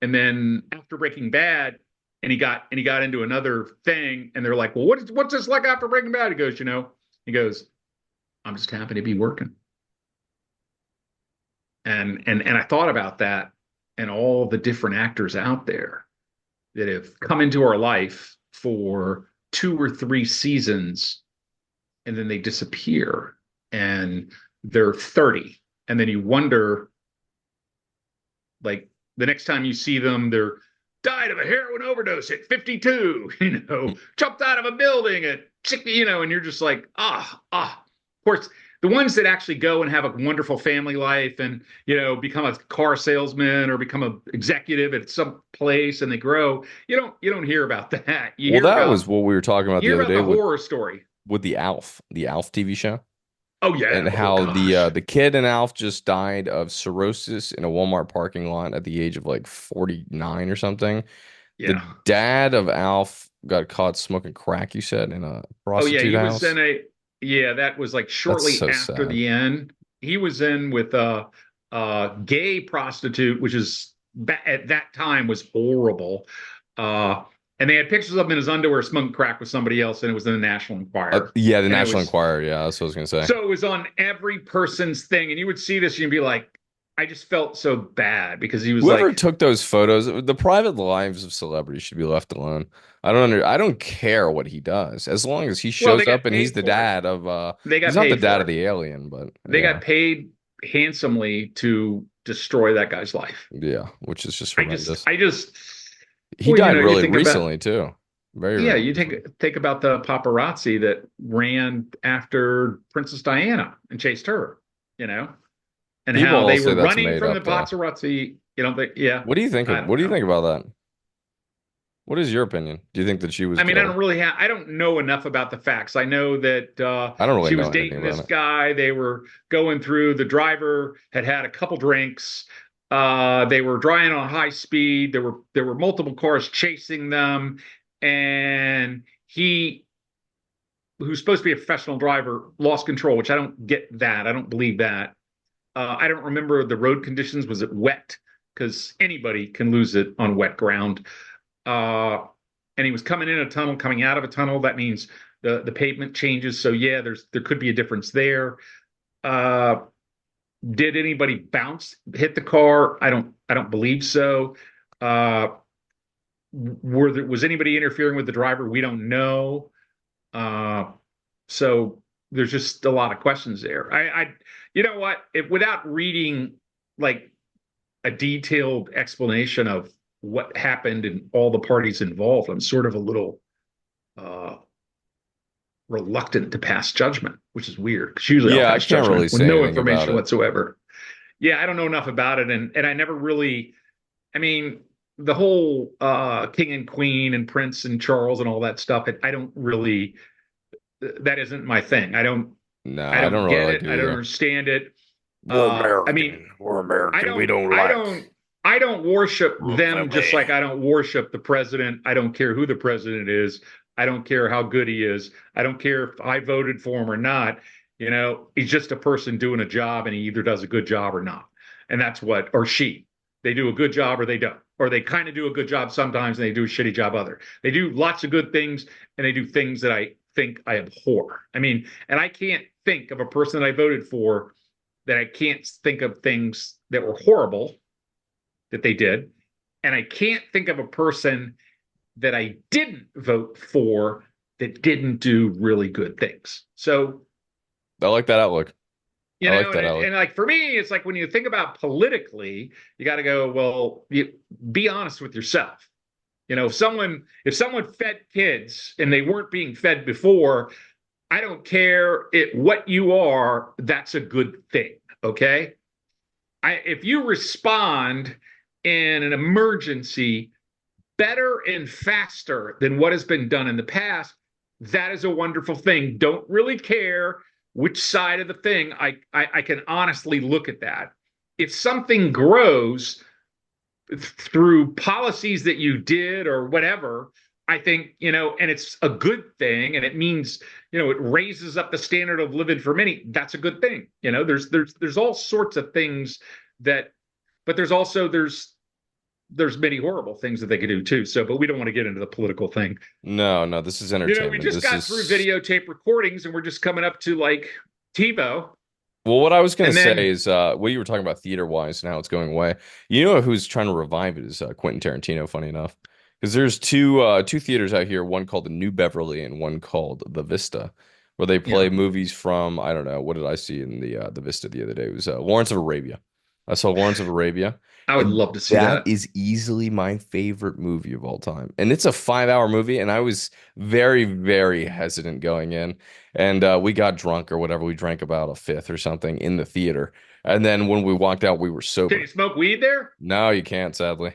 And then after Breaking Bad, and he got into another thing, and they're like, well, what's this like after Breaking Bad? He goes, I'm just happy to be working. And I thought about that and all the different actors out there that have come into our life for 2 or 3 seasons and then they disappear and they're 30. And then you wonder, like, the next time you see them, they're died of a heroin overdose at 52, jumped out of a building at 60, and you're just like, of course, the ones that actually go and have a wonderful family life and, become a car salesman or become an executive at some place and they grow, you don't hear about that. You Well, hear that about was what we were talking about you the hear other about day the with horror story. The Alf TV show, Oh yeah. and Oh how gosh. the kid in Alf just died of cirrhosis in a Walmart parking lot at the age of like 49 or something. The Yeah. dad of Alf got caught smoking crack, you said, in a Oh yeah. prostitute He was house. in yeah, that was like That's shortly so after sad. the end. He was in with a gay prostitute, which is at that time was horrible. Uh, and they had pictures of him in his underwear smoking crack with somebody else, and it was in the National Enquirer. Yeah, the And it National was Enquirer. Yeah, that's what I was gonna say. so it was on every person's thing, and you would see this, and you'd be like, I just felt so bad because he was Whoever like, took those photos, the private lives of celebrities should be left alone. I don't care what he does as long as he well, shows they up got and he's paid the for it. dad of They he's got not the paid dad for of it. the alien, but They yeah. got paid handsomely to destroy that guy's life. Yeah, which is just I just, horrendous. I just, He well, died you really think about, recently too. Very, yeah, very you recently. think about the paparazzi that ran after Princess Diana and chased her, you know, and People how all they say were that's running made from the up though. paparazzi. Yeah, I What don't do you know. think about that? What is your opinion? Do you think that she was I mean, killed? I don't know enough about the facts. I know that I don't really she was know anything dating about this it. guy. They were going through, the driver had had a couple drinks. They were driving on high speed. There were multiple cars chasing them. And he, who's supposed to be a professional driver, lost control, which I don't get that. I don't believe that. I don't remember the road conditions. Was it wet? Because anybody can lose it on wet ground. Uh, and he was coming in a tunnel, coming out of a tunnel. That means the pavement changes. So yeah, there could be a difference there. Uh, did anybody hit the car? I don't believe so. Uh, was anybody interfering with the driver? We don't know. Uh, so there's just a lot of questions there. You know what? If without reading like a detailed explanation of what happened and all the parties involved, I'm sort of a little uh, reluctant to pass judgment, which is weird because usually I'll Yeah, I pass can't really judgment with say no anything about information it. whatsoever. Yeah, I don't know enough about it, and I never really. I mean, the whole king and queen and prince and Charles and all that stuff, I don't really, that isn't my thing. No, I I don't don't really get like it. it I don't either. understand it. We're I mean, American. We're I American. We don't, don't I like don't, I don't worship them just family. like I don't worship the president. I don't care who the president is. I don't care how good he is. I don't care if I voted for him or not. He's just a person doing a job, and he either does a good job or not. And that's what, or she, they do a good job or they don't, or they kind of do a good job sometimes and they do a shitty job other. They do lots of good things and they do things that I think I abhor. I mean, and I can't think of a person that I voted for that I can't think of things that were horrible that they did. And I can't think of a person that I didn't vote for that didn't do really good things. So, I like that outlook. I like that outlook. and like for me, it's like when you think about politically, you got to go, well, be honest with yourself. If someone fed kids and they weren't being fed before, I don't care what you are, that's a good thing. Okay. If you respond in an emergency better and faster than what has been done in the past, that is a wonderful thing. Don't really care which side of the thing. I can honestly look at that. If something grows through policies that you did or whatever, I think, and it's a good thing, and it means, it raises up the standard of living for many. That's a good thing. There's all sorts of things that, but there's many horrible things that they could do too. So, but we don't want to get into the political thing. No, no, this is We entertainment. just This got through is videotape recordings, and we're just coming up to like TiVo, well, what I was gonna and say then is what you were talking about theater wise and how it's going away. You know who's trying to revive it is Quentin Tarantino, funny enough. Because there's two theaters out here, one called the New Beverly and one called the Vista, where they play yeah, movies from I don't know, what did I see in the Vista the other day? It was Lawrence of Arabia. I saw Lawrence of Arabia, I would and love to see that that. is easily my favorite movie of all time. And it's a 5 hour movie, and I was very, very hesitant going in. And we got drunk or whatever. We drank about a fifth or something in the theater. And then when we walked out, we were Can you sober. smoke weed there? No, you can't, sadly.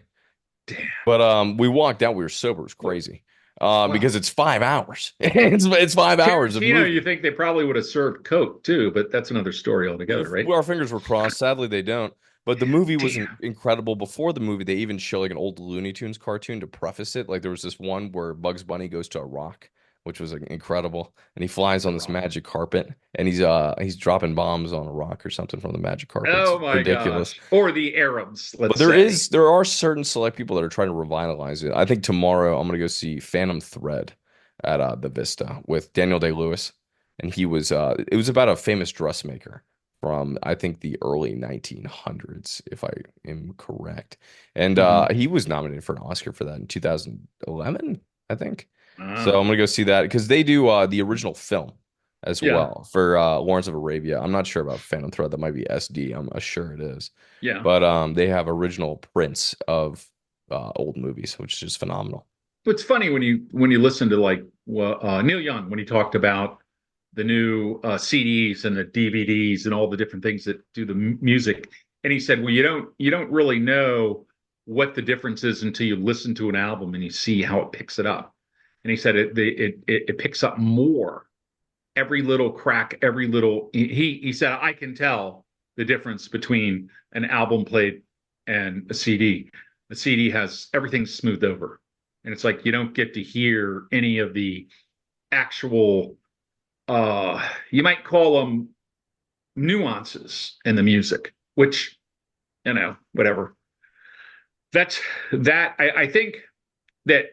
Damn. But we walked out, we were sober. It was crazy. Well, Because it's 5 hours. It's 5 hours of Tarantino, you movie. think they probably would have served coke too, but that's another story altogether, right? Our fingers were crossed. Sadly, they don't. But the movie was Damn. incredible. Before the movie, they even show like an old Looney Tunes cartoon to preface it. Like there was this one where Bugs Bunny goes to a rock, which was incredible, and he flies The on this Rock. magic carpet, and he's dropping bombs on a rock or something from the magic carpet. It's Oh my ridiculous. gosh. Or the Arabs, But let's say. there are certain select people that are trying to revitalize it. I think tomorrow I'm gonna go see Phantom Thread at the Vista with Daniel Day-Lewis, and it was about a famous dressmaker from I think the early 1900s, if I am correct, and Hmm. he was nominated for an Oscar for that in 2011, I think. So Ah, I'm gonna go see that because they do the original film as yeah, well for Lawrence of Arabia. I'm not sure about Phantom Thread. That might be SD. I'm sure it is. yeah. But they have original prints of old movies, which is just phenomenal. It's funny when you listen to like Neil Young when he talked about the new CDs and the DVDs and all the different things that do the music, and he said, "Well, you don't really know what the difference is until you listen to an album and you see how it picks it up." And he said it picks up more every little crack, every little. He said I can tell the difference between an album played and a CD. The CD has everything smoothed over, and it's like you don't get to hear any of the actual you might call them nuances in the music, which whatever. That's that. I think that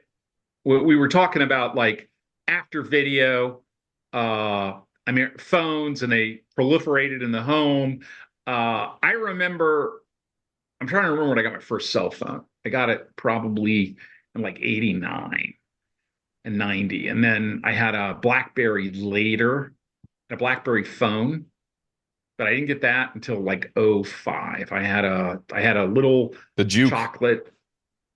we were talking about like after video, I mean phones, and they proliferated in the home. I remember. I'm trying to remember when I got my first cell phone. I got it probably in like '89 and '90, and then I had a BlackBerry later, a BlackBerry phone, but I didn't get that until like '05. I had a little The Juke, chocolate.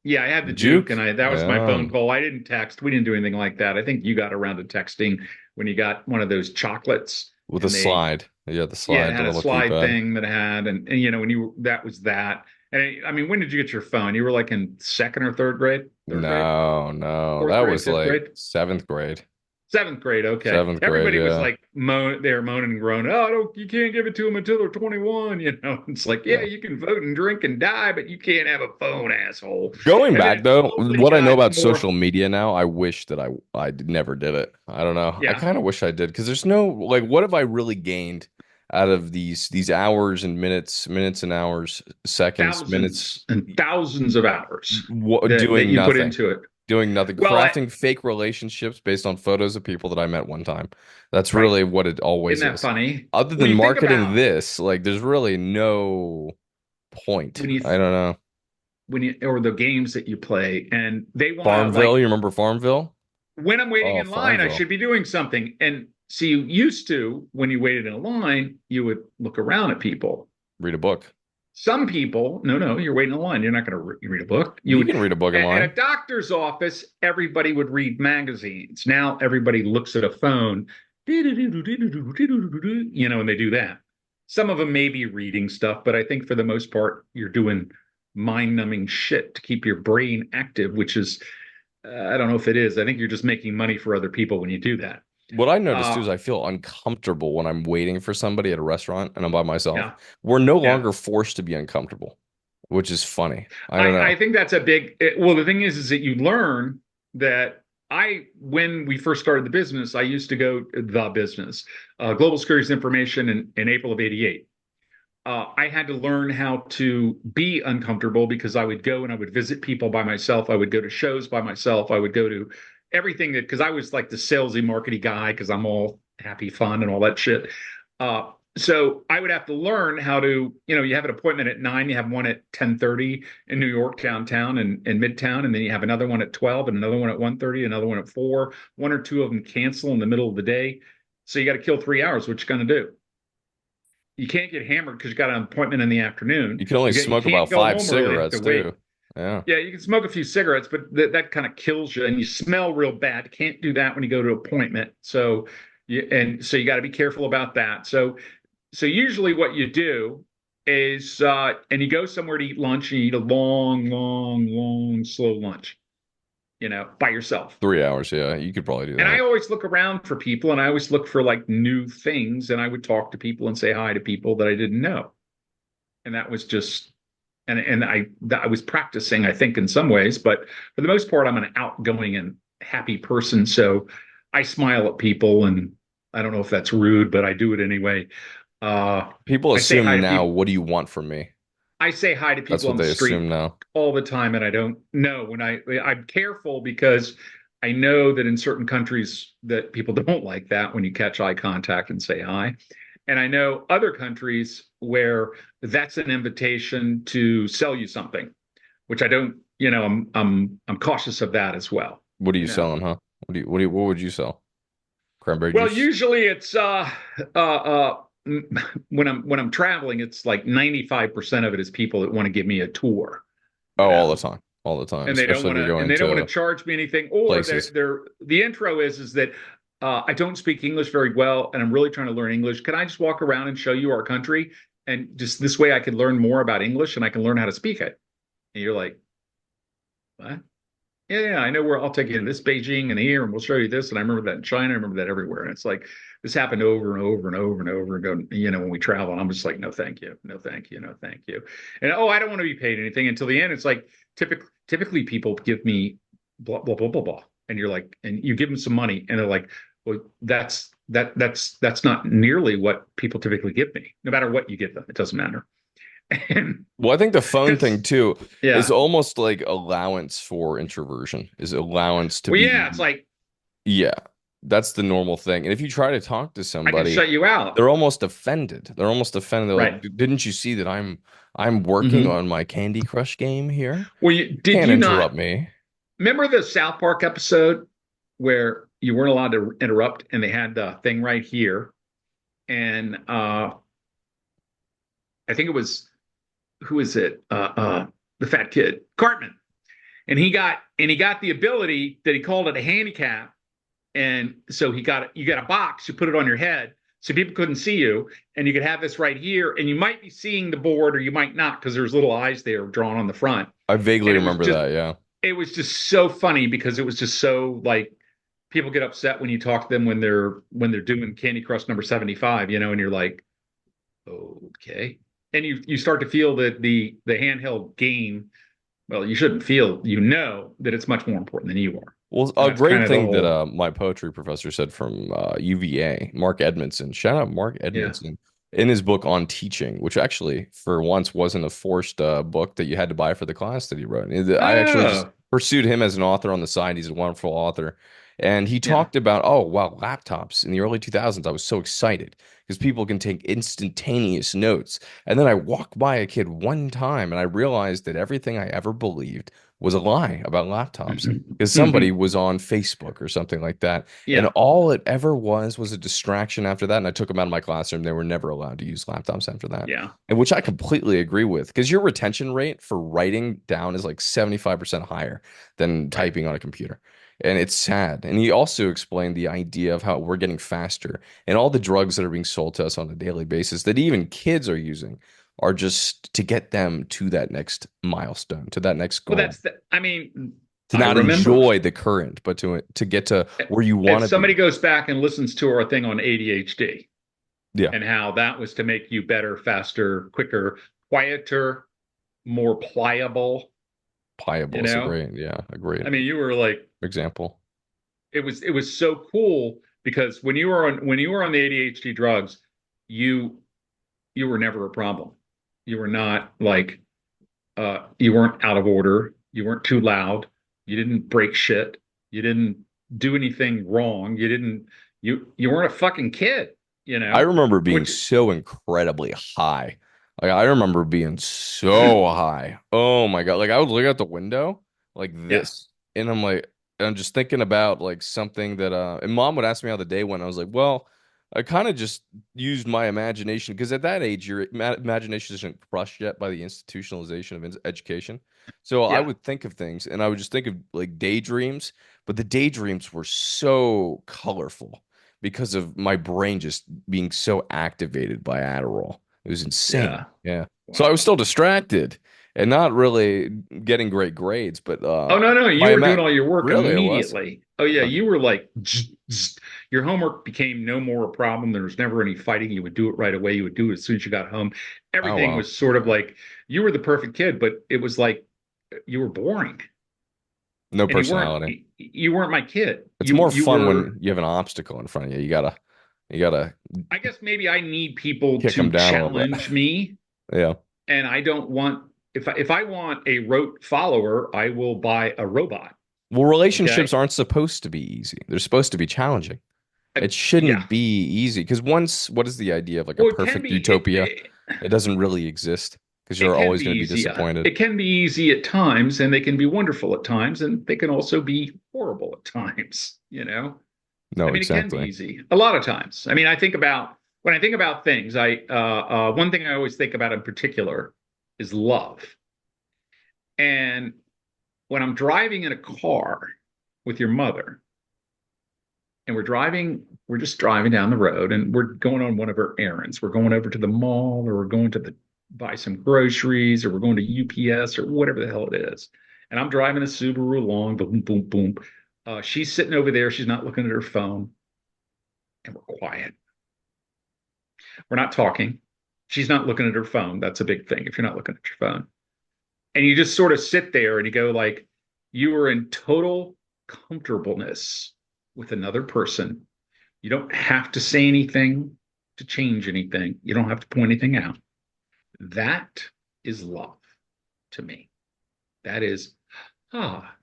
Yeah, I had the the Juke, and Juke, I that was my yeah, phone call. I didn't text. We didn't do anything like that. I think you got around to texting when you got one of those chocolates, with a and they slide. Yeah, the yeah, it slide, the had a little slide keypad. thing that had, and when you that was that. And I mean, when did you get your phone? You were like in second or third grade, third grade, No, no. fourth That grade, was fifth like grade? seventh grade. Seventh grade, okay. Seventh grade, Everybody was yeah. like they were moaning and groaning. Oh, don't, you can't give it to them until they're 21. It's like, yeah, Yeah. you can vote and drink and die, but you can't have a phone, asshole. Going And then back it though, slowly what I know got about more, social media now, I wish that never did it. I don't know. I yeah, kind of wish I did because there's no like what have I really gained out of these hours and minutes and hours, seconds, minutes, thousands and thousands of hours that doing you put nothing. into it. Doing nothing, Well, crafting fake relationships based on photos of people that I met one time. That's right. really what it Isn't always that is. funny? Other When than you think marketing about this, like there's really no point. when you I don't know. or the games that you play, and they want to Farmville, like you remember Farmville? when I'm waiting Oh, in line, I Farmville. should be doing something. And see, you used to, when you waited in a line, you would look around at people. Read a book. Some people, no, you're waiting in line. You're not going to read a book. You You would, can read a book in at a line. doctor's office, everybody would read magazines. Now everybody looks at a phone, and they do that. Some of them may be reading stuff, but I think for the most part, you're doing mind-numbing shit to keep your brain active, which is I don't know if it is. I think you're just making money for other people when you do that. What I noticed too Uh, is I feel uncomfortable when I'm waiting for somebody at a restaurant and I'm by myself. yeah, We're no yeah. longer forced to be uncomfortable, which is funny. I don't I know. think that's a big. Well, the thing is that you learn that when we first started the business, I used to go to the business, Global Securities Information in April of '88. I had to learn how to be uncomfortable because I would go and I would visit people by myself. I would go to shows by myself. I would go to everything because I was like the salesy, markety guy because I'm all happy, fun, and all that shit. So I would have to learn how to, you have an appointment at 9, you have one at 10:30 in New York downtown and in Midtown, and then you have another one at 12 and another one at 1:30, another one at 4. One or two of them cancel in the middle of the day. So you got to kill 3 hours. What you going to do? You can't get hammered because you got an appointment in the afternoon. You can only You smoke can't about go five home early. You have to cigarettes wait. too. Yeah. Yeah, you can smoke a few cigarettes, but that kind of kills you, and you smell real bad. You can't do that when you go to an appointment. So you got to be careful about that. So usually what you do is, and you go somewhere to eat lunch, and you eat a long, long, long, slow lunch, by yourself. 3 hours. Yeah. You could probably do And I that. always look around for people, and I always look for like new things, and I would talk to people and say hi to people that I didn't know. And that was just, and I was practicing, I think, in some ways, but for the most part, I'm an outgoing and happy person. So I smile at people, and I don't know if that's rude, but I do it anyway. People I say hi assume to now, people. what do you want from me? I say hi to That's people what on the they street assume now. all the time, and I don't know when I'm careful because I know that in certain countries that people don't like that when you catch eye contact and say hi. And I know other countries where that's an invitation to sell you something, which I don't, I'm cautious of that as well. What are you You know. selling, huh? What would you sell? Cranberry Well, juice? usually it's when I'm traveling, it's like 95% of it is people that want to give me a tour, Oh, you all the know. time. All the time. And they don't Especially if want you're to and going they don't want to to charge me anything, or places. the intro is that I don't speak English very well and I'm really trying to learn English. Can I just walk around and show you our country, and just this way I can learn more about English and I can learn how to speak it? And you're like, what? Yeah, I know where I'll take you to this Beijing and here, and we'll show you this. And I remember that in China, I remember that everywhere. And it's like this happened over and over and over and over and when we travel. And I'm just like, no, thank you, no, thank you, no, thank you. And I don't want to be paid anything until the end. It's like typically people give me blah blah blah blah blah, and you're like, and you give them some money, and they're like, well, that's not nearly what people typically give me. No matter what you give them, it doesn't matter. And Well, I think the phone thing because too is yeah, almost like allowance for introversion, is allowance to well, yeah, it's be, like yeah, that's the normal thing. And if you try to talk to I can somebody, shut you out, they're almost offended. They're almost offended. They're like, right? Didn't you see that I'm working Hmm. on my Candy Crush game here? Well, You did can't you interrupt not me." remember the South Park episode where you weren't allowed to interrupt, and they had the thing right here, and I think it was who is it? The fat kid, Cartman, and he got the ability that he called it a handicap, and so you got a box, you put it on your head, so people couldn't see you, and you could have this right here, and you might be seeing the board or you might not because there's little eyes there drawn on the front. I vaguely And it was remember just that. Yeah. it was just so funny because it was just so like people get upset when you talk to them when they're doing Candy Crush number 75, and you're like, okay. And you start to feel that the handheld game, well, you shouldn't feel, that it's much more important than you are. Well, And a that's kind great of the thing that whole, my poetry professor said from UVA, Mark Edmondson, shout out Mark yeah. Edmondson, in his book on teaching, which actually for once wasn't a forced book that you had to buy for the class that he wrote. I actually just Oh, pursued him as an author on the side. He's a wonderful author. And he yeah. talked about, oh, wow, laptops in the early 2000s. I was so excited because people can take instantaneous notes. And then I walked by a kid one time and I realized that everything I ever believed was a lie about laptops because somebody was on Facebook or something like that. And Yeah. all it ever was a distraction after that. And I took them out of my classroom. They were never allowed to use laptops after that. Yeah. And which I completely agree with because your retention rate for writing down is like 75% higher than Right. typing on a computer. And it's sad. And he also explained the idea of how we're getting faster and all the drugs that are being sold to us on a daily basis that even kids are using are just to get them to that next milestone, to that next Well, goal, I mean, to I not remember enjoy the current, but to get to where you if want to somebody be. goes back and listens to our thing on ADHD Yeah, and how that was to make you better, faster, quicker, quieter, more pliable, you pliable is a know? great, yeah, a great I mean, you were like, example. it was so cool because when you were on the ADHD drugs, you you were never a problem. You were not like you weren't out of order, you weren't too loud, you didn't break shit, you didn't do anything wrong, you weren't a fucking kid, I remember being which so incredibly high. Like I remember being so high. Oh my God. Like I would look out the window like yeah, this and I'm just thinking about like something that and mom would ask me how the day went. I was like, well, I kind of just used my imagination because at that age your imagination isn't crushed yet by the institutionalization of education. So I yeah. would think of things and I would just think of like daydreams, but the daydreams were so colorful because of my brain just being so activated by Adderall. It was insane. Yeah. Yeah. So I was Wow. still distracted and not really getting great grades, but Oh no, no, you my were doing ima all your work really it was. immediately. Oh yeah, Okay. you were like your homework became no more a problem. There was never any fighting. You would do it right away. You would do it as soon as you got home. Oh Everything wow. was sort of like you were the perfect kid, but it was like you were boring. No And you weren't personality. you weren't my kid. It's You more you fun were when you have an obstacle in front of you. You gotta I guess maybe I need people kick them to down a little bit. challenge me, Yeah. and I don't want if I want a rote follower, I will buy a robot. Well, relationships Okay. aren't supposed to be easy. They're supposed to be challenging. It Yeah. shouldn't be easy because once, what is the idea of like a Well, it can perfect be utopia? It doesn't really exist because it you're can always be going to be easy. disappointed. It can be easy at times, and they can be wonderful at times, and they can also be horrible at times. I No, mean, it can be exactly. easy a lot of times. I mean, when I think about things, I one thing I always think about in particular is love. And when I'm driving in a car with your mother, and we're just driving down the road, and we're going on one of our errands. We're going over to the mall, or we're going to the buy some groceries, or we're going to UPS, or whatever the hell it is. And I'm driving a Subaru along, boom, boom, boom. She's sitting over there. She's not looking at her phone, and we're quiet. We're not talking. She's not looking at her phone. That's a big thing if you're not looking at your phone. And you just sort of sit there and you go like, you are in total comfortableness with another person. You don't have to say anything to change anything. You don't have to point anything out. That is love to me. That is, ah,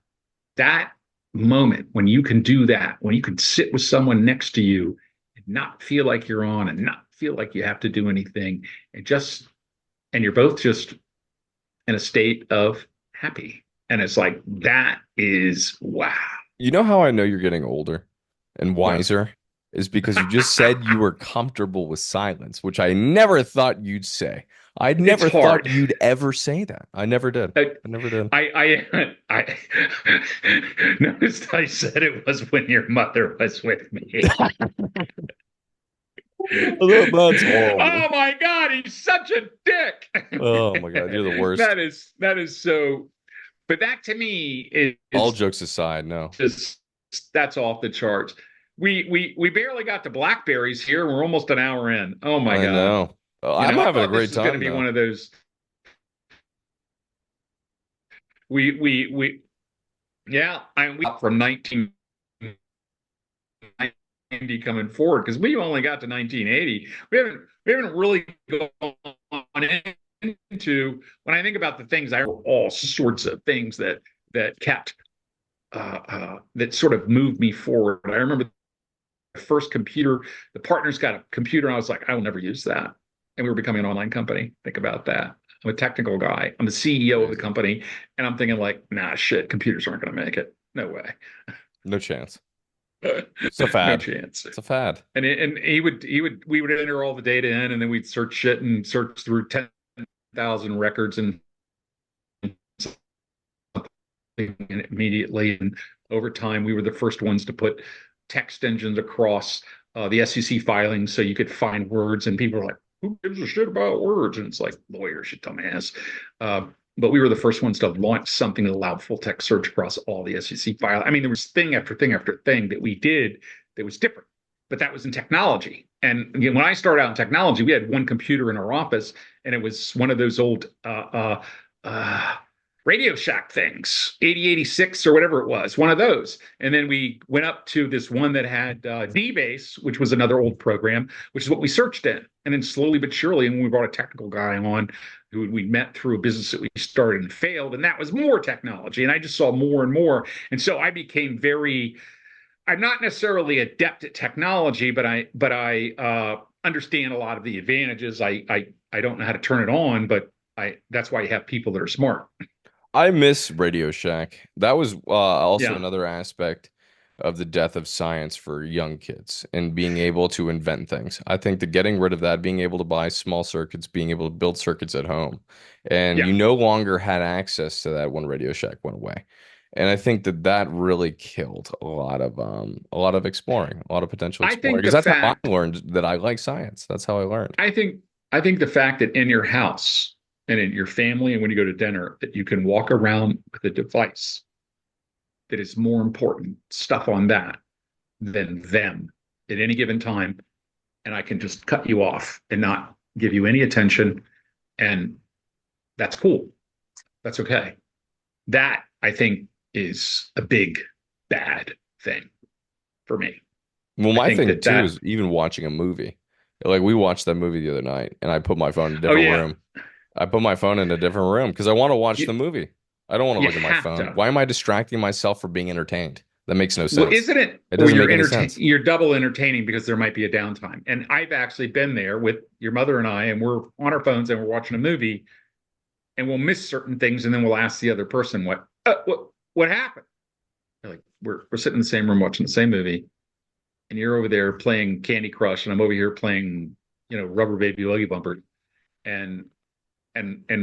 that moment when you can do that, when you can sit with someone next to you and not feel like you're on and not feel like you have to do anything and you're both just in a state of happy. And it's like, that is wow. You know how I know you're getting older and What? wiser is because you just said you were comfortable with silence, which I never thought you'd say. I It's never thought hard. you'd ever say that. I never did. I, I never did. I noticed I said it was when your mother was with me. That's horrible. Oh my God, he's such a Oh my God, you're the dick. worst. That is so. But that to me All is jokes aside, no. just that's off the charts. We barely got to blackberries here. We're almost an hour in. Oh my I God. know. I'm I having a thought this great was going to time be one though. of those. We yeah. We from 1990 coming forward because we only got to 1980. We haven't really gone into when I think about the things I all sorts of things that kept that sort of moved me forward. I remember the first computer, the partners got a computer, and I was like, I will never use that. And we were becoming an online company. Think about that. I'm a technical guy. I'm the CEO of the Crazy. company, and I'm thinking like, nah, shit, computers aren't going to make it. No way, No chance. It's a no fad. chance. It's a fad. And we would enter all the data in, and then we'd search shit and search through 10,000 records and immediately. And over time, we were the first ones to put text engines across the SEC filings so you could find words. And people are like, who gives a shit about words? And it's like, lawyers, you dumbass. But we were the first ones to launch something that allowed full text search across all the SEC files. I mean, there was thing after thing after thing that we did that was different, but that was in technology. And again, when I started out in technology, we had one computer in our office, and it was one of those old Radio Shack things, 8086 or whatever it was, one of those. And then we went up to this one that had DBase, which was another old program, which is what we searched in. And then slowly but surely, and we brought a technical guy on who we met through a business that we started and failed, and that was more technology. And I just saw more and more. And so I became very, I'm not necessarily adept at technology, but I understand a lot of the advantages. I don't know how to turn it on, but that's why you have people that are smart. I miss Radio Shack. That was also Yeah. another aspect of the death of science for young kids and being able to invent things. I think that getting rid of that, being able to buy small circuits, being able to build circuits at home, and Yeah. you no longer had access to that when Radio Shack went away. And I think that that really killed a lot of exploring, a lot of potential I exploring think because the that's how I fact, learned that I like science. That's how I learned. I think, I think the fact that in your house and in your family and when you go to dinner, that you can walk around with a device that is more important stuff on that than them at any given time. And I can just cut you off and not give you any attention. And that's cool. That's okay. That I think is a big bad thing for me. Well, I my think thing that too that, is even watching a movie. Like we watched that movie the other night, and I put my phone in a oh different yeah, room. I put my phone in a different room because I want to watch the you, movie. I don't want to you look at my have phone. to. Why am I distracting myself for being entertained? That makes no Well, sense. isn't it It where doesn't make any sense. you're double entertaining because there might be a downtime. And I've actually been there with your mother and I, and we're on our phones and we're watching a movie, and we'll miss certain things, and then we'll ask the other person what happened. They're like we're sitting in the same room watching the same movie, and you're over there playing Candy Crush, and I'm over here playing, Rubber Baby Buggy Bumper, and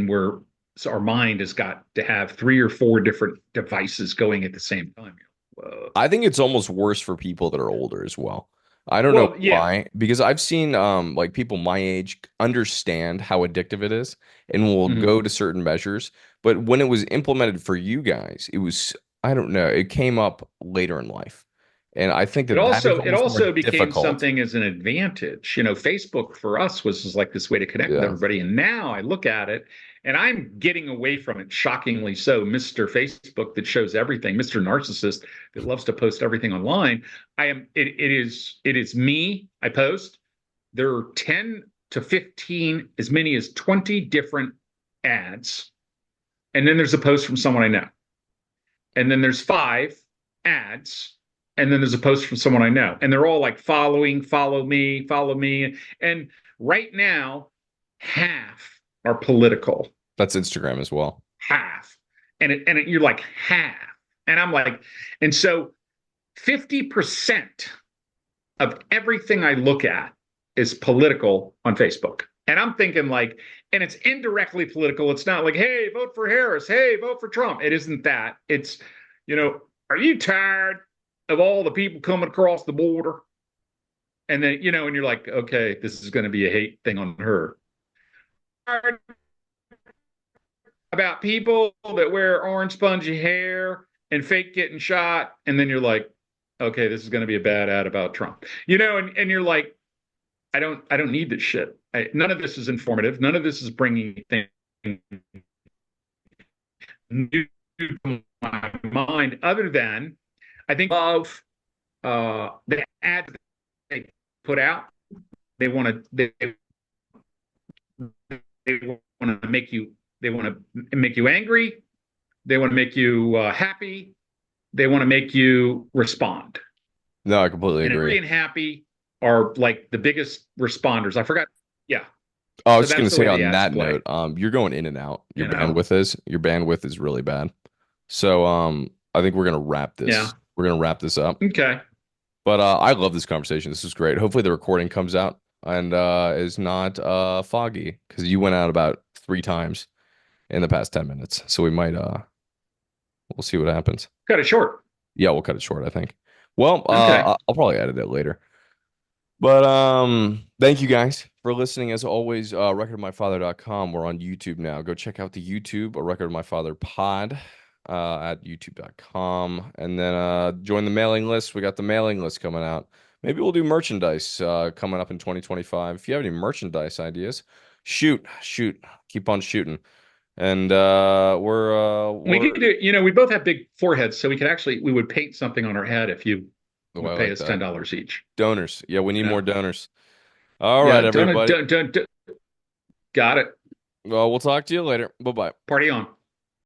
we're so our mind has got to have three or four different devices going at the same time. Whoa. I think it's almost worse for people that are older as well. I don't know Well, yeah. why, because I've seen like people my age understand how addictive it is and will Mhm. go to certain measures. But when it was implemented for you guys, it was, I don't know, it came up later in life. And I think It that that is also it almost more also became difficult. something as an advantage. Facebook for us was just like this way to connect with Yeah. everybody. And now I look at it and I'm getting away from it, shockingly so. Mr. Facebook that shows everything, Mr. Narcissist that loves to post everything online. It is me. I post. There are 10 to 15, as many as 20 different ads. And then there's a post from someone I know. And then there's 5 ads, and then there's a post from someone I know, and they're all like follow me, follow me. And right now, half are political, That's Instagram as well. half, you're like half, and I'm like, and so 50% of everything I look at is political on Facebook. And I'm thinking like, and it's indirectly political. It's not like, hey, vote for Harris. Hey, vote for Trump. It isn't that. It's, are you tired of all the people coming across the border? And then, and you're like, okay, this is going to be a hate thing on her. About people that wear orange spongy hair and fake getting shot, and then you're like, okay, this is going to be a bad ad about Trump, and you're like, I don't need this shit. None of this is informative. None of this is bringing anything new to my mind, other than I think of the ads they put out. They want to they want to make you they want to make you angry. They want to make you happy. They want to make you respond. No, I completely And agree. angry and happy are like the biggest responders. I forgot. Yeah. Oh, I So was just gonna that's the say way the on ads that play, note, you're going in and out. you know? Your bandwidth is really bad. So, I think we're gonna wrap this. Yeah. We're gonna wrap this up. Okay. But I love this conversation. This is great. Hopefully the recording comes out and is not foggy because you went out about 3 times in the past 10 minutes. So we might we'll see what happens. Cut it short. Yeah, we'll cut it short, I think. Well, Okay. I'll probably edit it later. But thank you guys for listening. As always, recordofmyfather.com. We're on YouTube now. Go check out the YouTube, a Record of My Father pod, at youtube.com. And then join the mailing list. We got the mailing list coming out. Maybe we'll do merchandise coming up in 2025. If you have any merchandise ideas, shoot, keep on shooting. And We we're could do, we both have big foreheads, so we would paint something on our head if you oh, I would pay like us that. $10 each. Donors. Yeah, we need You more know? donors. All Yeah, right, done, everybody. done, done, done. Got it. Well, we'll talk to you later. Bye-bye. Party on.